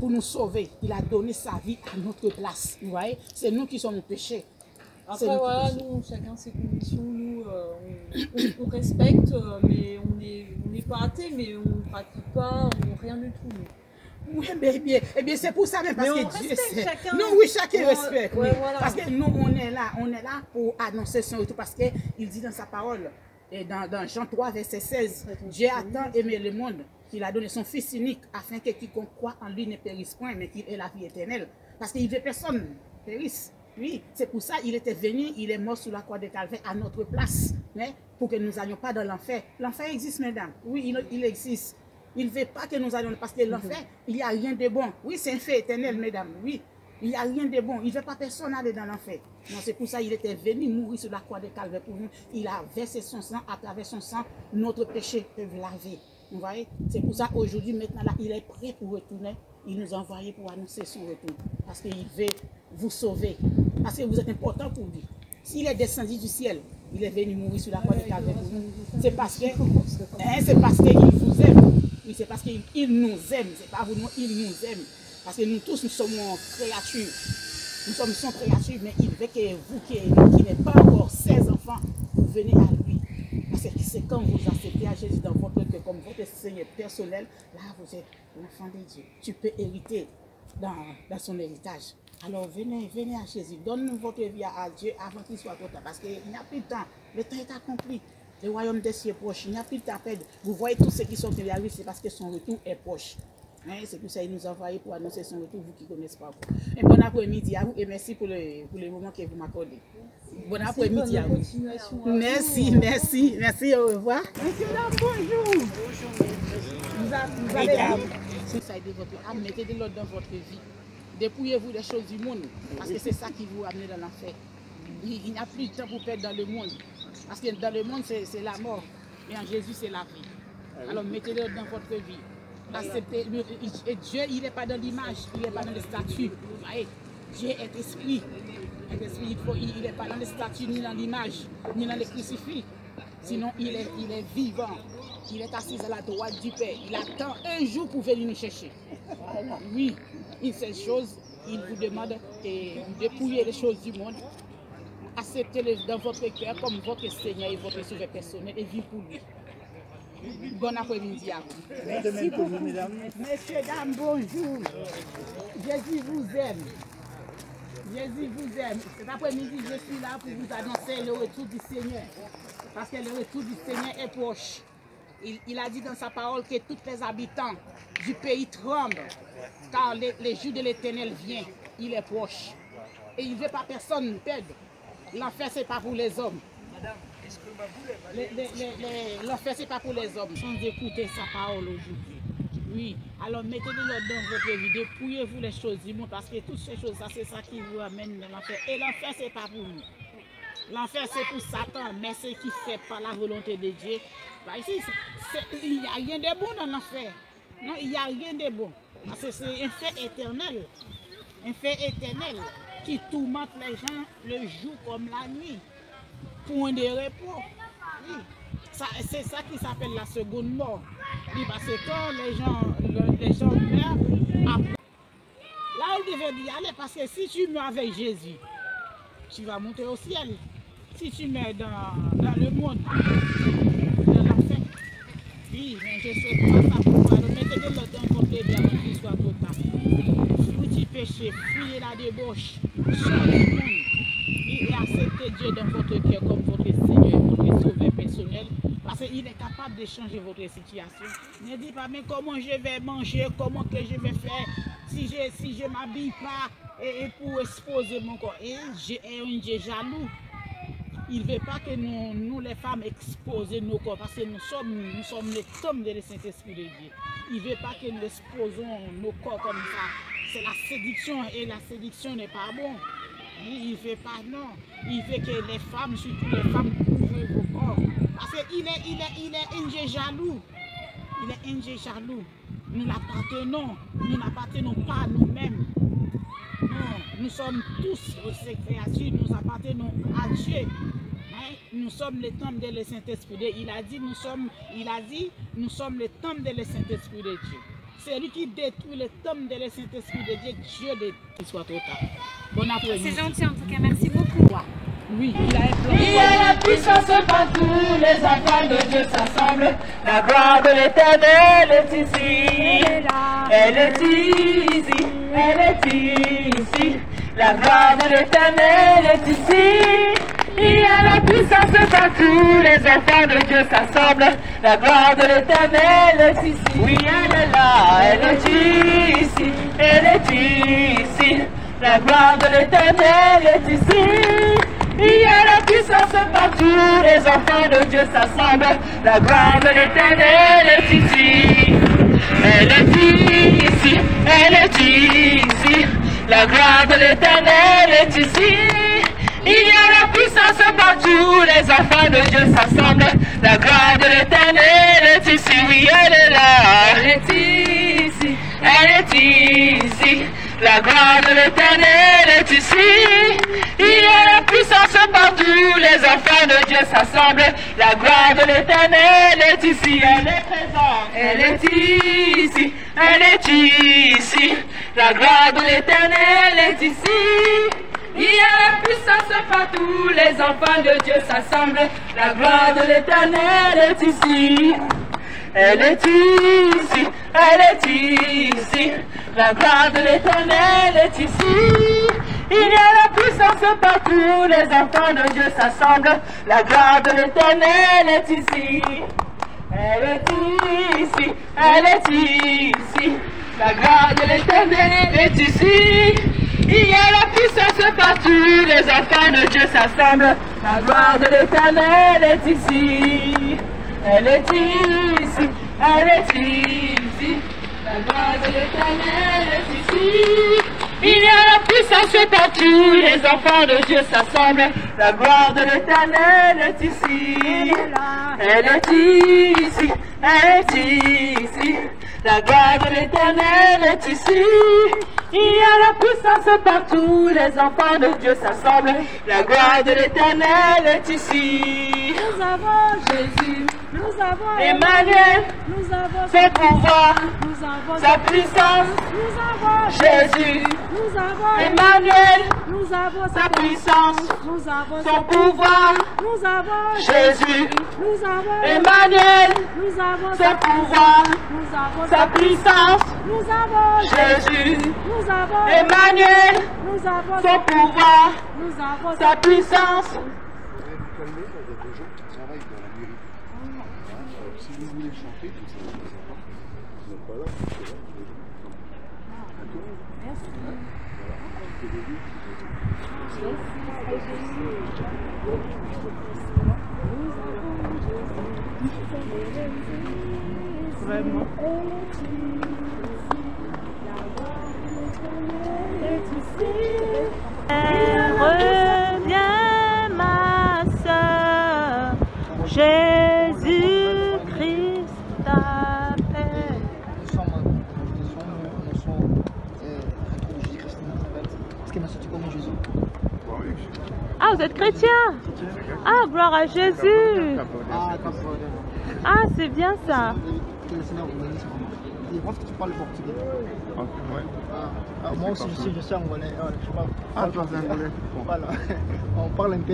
pour nous sauver. Il a donné sa vie à notre place. Vous voyez? C'est nous qui sommes péchés. Après, voilà, nous, chacun ses convictions, nous, on respecte, mais on n'est pas athée, mais on ne pratique pas, rien du tout. Oui, eh bien c'est pour ça même, parce que Dieu sait. Nous, oui, chacun respecte. Oui. Voilà. Parce que nous, on est là pour annoncer son retour, parce qu'il dit dans sa parole, et dans Jean 3, verset 16, Dieu a tant aimé le monde qu'il a donné son Fils unique, afin que quiconque croit en lui ne périsse point, mais qu'il ait la vie éternelle. Parce qu'il ne veut personne périsse. Oui, c'est pour ça qu'il était venu, il est mort sous la croix de Calvaire à notre place, mais pour que nous n'allions pas dans l'enfer. L'enfer existe, mesdames. Oui, il existe. Il ne veut pas que nous allions, parce que l'enfer, il n'y a rien de bon. Oui, c'est un fait éternel, mesdames. Oui, il n'y a rien de bon. Il ne veut pas personne aller dans l'enfer. Non, c'est pour ça qu'il était venu mourir sur la croix de Calvaire pour nous. Il a versé son sang, à travers son sang, notre péché peut laver. Vous voyez? C'est pour ça aujourd'hui, maintenant, là, il est prêt pour retourner. Il nous a envoyé pour annoncer son retour. Parce qu'il veut vous sauver. Parce que vous êtes important pour lui. S'il est descendu du ciel, il est venu mourir sur la croix de Calvaire pour nous. C'est parce qu'il vous aime. Oui, c'est parce qu'il nous aime. C'est pas vous, non, il nous aime. Parce que nous tous, nous sommes créatures. Nous sommes son créatures, mais il veut que vous qui n'êtes pas encore ses enfants, vous venez à lui. Parce que c'est quand vous acceptez à Jésus dans votre cœur comme votre Seigneur personnel, là vous êtes l'enfant de Dieu. Tu peux hériter dans son héritage. Alors venez à Jésus, donne-nous votre vie à Dieu avant qu'il soit trop tard. Parce qu'il n'y a plus de temps, le temps est accompli. Le royaume des cieux est proche, il n'y a plus de temps à perdre. Vous voyez tous ceux qui sont arrivés, c'est parce que son retour est proche. Hein? C'est pour ça qu'il nous a envoyé pour annoncer son retour, vous qui ne connaissez pas encore. Un bon après-midi à vous et merci pour le moment que vous m'accordez. Bon après-midi à vous. Merci, au revoir. Monsieur là, bonjour. Vous allez là. Mettez de l'ordre dans votre vie. Dépouillez-vous des choses du monde, parce que c'est ça qui vous amène dans l'enfer. Il n'y a plus de temps pour perdre dans le monde. Parce que dans le monde, c'est la mort. Et en Jésus, c'est la vie. Alors mettez-le dans votre vie. accepter. Dieu, il n'est pas dans l'image, il n'est pas dans les statues. Vous voyez, Dieu est esprit. Il n'est pas dans les statues, ni dans l'image, ni dans les crucifix. Sinon, il est vivant. Il est assis à la droite du Père. Il attend un jour pour venir nous chercher. Oui, une seule chose, il vous demande de dépouiller les choses du monde. Acceptez-les dans votre cœur comme votre Seigneur et votre Sauveur personnel et vivre pour lui. Bon après-midi à vous. Merci beaucoup. Messieurs, dames, bonjour. Jésus vous aime. Jésus vous aime. Cet après-midi, je suis là pour vous annoncer le retour du Seigneur. Parce que le retour du Seigneur est proche. Il a dit dans sa parole que tous les habitants du pays tremblent. Car les jours de l'Éternel viennent. Il est proche. Et il ne veut pas personne perdre. L'enfer, ce n'est pas pour les hommes. L'enfer, ce n'est pas pour les hommes. Sans écouter sa parole aujourd'hui. Oui, alors mettez-le dans votre vie, dépouillez-vous les choses du monde parce que toutes ces choses-là, c'est ça qui vous amène dans l'enfer. Et l'enfer, ce n'est pas pour nous. L'enfer, c'est pour Satan, mais ce qui ne fait pas la volonté de Dieu. Bah, ici, il n'y a rien de bon dans l'enfer. Non, il n'y a rien de bon. Parce que c'est un fait éternel. Un fait éternel qui tourmente les gens le jour comme la nuit. Point de repos. Oui. C'est ça qui s'appelle la seconde mort. Oui, parce que quand les gens meurent, après, là on devait y aller parce que si tu meurs avec Jésus, tu vas monter au ciel. Si tu meurs dans le monde, dans l'enfer. Oui, mais je sais pas ça pour toi. Mettez-le dans votre vie avant qu'il soit trop tard. Fuis du péché, fuyez la débauche, changez le monde. Et acceptez Dieu dans votre cœur comme votre Seigneur, votre Sauveur personnel. Parce qu'il est capable de changer votre situation. Ne dites pas, mais comment je vais manger, comment que je vais faire si je ne m'habille pas et pour exposer mon corps. Et j'ai un Dieu jaloux. Il ne veut pas que nous les femmes exposons nos corps parce que nous sommes les tombes de Saint-Esprit de Dieu. Il ne veut pas que nous exposons nos corps comme ça. C'est la séduction et la séduction n'est pas bon. Il ne veut pas, non. Il veut que les femmes, surtout les femmes, couvrent vos corps. Parce qu'il est un Dieu jaloux. Il est un Dieu jaloux. Nous n'appartenons pas à nous-mêmes. Non, nous sommes tous ses créatures, nous appartenons à Dieu. Hein? Nous sommes le temple de Saint-Esprit de Dieu. Il a dit, nous sommes le temple de Saint-Esprit de Dieu. C'est lui qui détruit le temple de Saint-Esprit de Dieu. Dieu détruit. Qu'il soit trop tard. Bon après-midi. C'est gentil en tout cas, merci beaucoup. Oui, il y a la puissance partout, les enfants de Dieu s'assemblent. La gloire de l'Éternel est ici. Elle est ici, elle est ici. La gloire de l'Éternel est ici. Il y a la puissance partout, les enfants de Dieu s'assemblent. La gloire de l'Éternel est ici. Oui, elle est là, elle est ici, elle est ici. La gloire de l'Éternel est ici. Il y a la puissance partout, les enfants de Dieu s'assemblent. La gloire de l'Éternel est ici. Elle est ici, elle est ici. La gloire de l'Éternel est ici. Il y a la puissance partout, les enfants de Dieu s'assemblent. La gloire de l'Éternel est ici. Oui, elle est là, elle est ici, elle est ici. La gloire de l'Éternel est ici. Il y a la puissance partout, les enfants de Dieu s'assemblent. La gloire de l'Éternel est ici. Elle est présente. Elle est ici. Elle est ici. La gloire de l'Éternel est ici. Il y a la puissance partout, les enfants de Dieu s'assemblent. La gloire de l'Éternel est ici. Elle est ici. Elle est ici. La gloire de l'Éternel est ici. Il y a la puissance partout, les enfants de Dieu s'assemblent. La gloire de l'Éternel est ici. Elle est ici, elle est ici. La gloire de l'Éternel est ici. Il y a la puissance partout, les enfants de Dieu s'assemblent. La gloire de l'Éternel est ici. Elle est ici, elle est ici. La gloire de l'Éternel est ici. Il y a la puissance partout, les enfants de Dieu s'assemblent. La gloire de l'Éternel est ici. Elle est ici, elle est ici. La gloire de l'Éternel est ici. Il y a la puissance partout, les enfants de Dieu s'assemblent. La gloire de l'Éternel est ici. Nous avons Jésus, nous avons Emmanuel, nous avons son pouvoir, nous avons sa puissance, nous avons Jésus, nous avons Emmanuel, nous avons sa puissance, nous avons son pouvoir, nous avons Jésus, nous avons Emmanuel, nous avons son pouvoir, nous avons sa puissance, nous avons Jésus, nous avons Emmanuel, nous avons son pouvoir, nous avons sa puissance. Si vous voulez chanter, tout ça, vous n'êtes pas là, c'est là. Vraiment. Reviens ma soeur, Jésus-Christ t'appelle. Nous sommes parce que nous sommes comme Jésus. Ah, vous êtes chrétien? Ah, gloire à Jésus. Ah, c'est bien ça. Que le Seigneur vous bénisse. Je pense que tu parles portugais. Moi aussi, je suis angolais. Je parle angolais. Voilà. On parle un peu,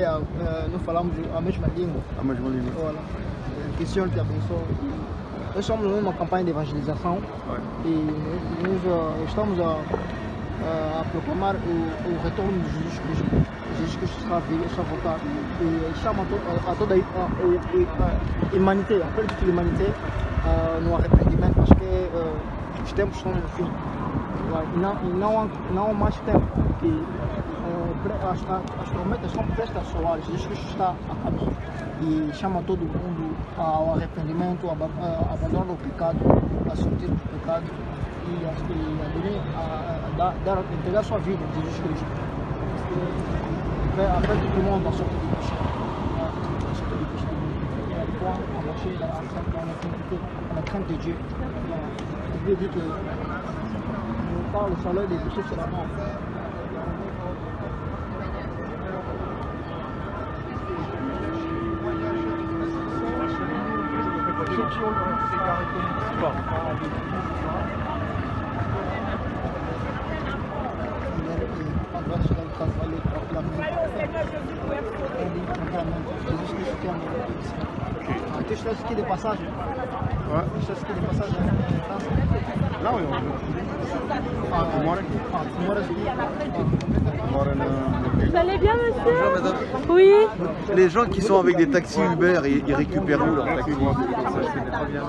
nous falamos a mesma língua. A mesma língua. Voilà. Que o Senhor te abençoe. Nós estamos numa campanha de evangelização e nós estamos a proclamar o retorno de Jesus Cristo. Jesus Cristo está vivo, está voltado e chama a toda a humanidade, a toda a humanidade no arrependimento, parce que os tempos estão no fim. Não há mais tempo que as promessas são prestas a soar. Jesus Cristo está a caminho e chama todo mundo ao arrependimento, a abandonar o pecado, a sortir o pecado e a entregar sua vida a Jesus Cristo. Après tout le monde va sortir du péché. Et à marcher dans la crainte de Dieu. Dieu dit que par le salaire des péchés, c'est la mort. Tu sais ce qui est des passages? Ouais. Tu sais ce qui est des passages? Là, oui, Vous allez bien, monsieur? Bonjour, madame. Oui. Les gens qui sont avec des taxis Uber, ils récupèrent où leur taxi?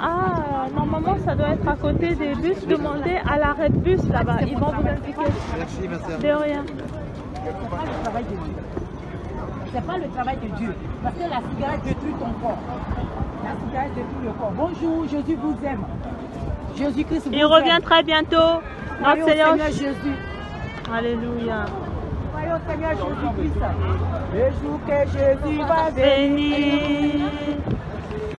Ah, normalement, ça doit être à côté des bus. Demandez à l'arrêt de bus là-bas. Ils vont vous indiquer. Merci, ma sœur. De rien. C'est pas le travail de Dieu. Parce que la cigarette détruit ton corps. La cigarette détruit le corps. Bonjour, Jésus vous aime. Jésus-Christ vous aime. Il revient très bientôt. Notre Seigneur Jésus. Alléluia. Voyons Seigneur Jésus-Christ. Le jour que Jésus va venir.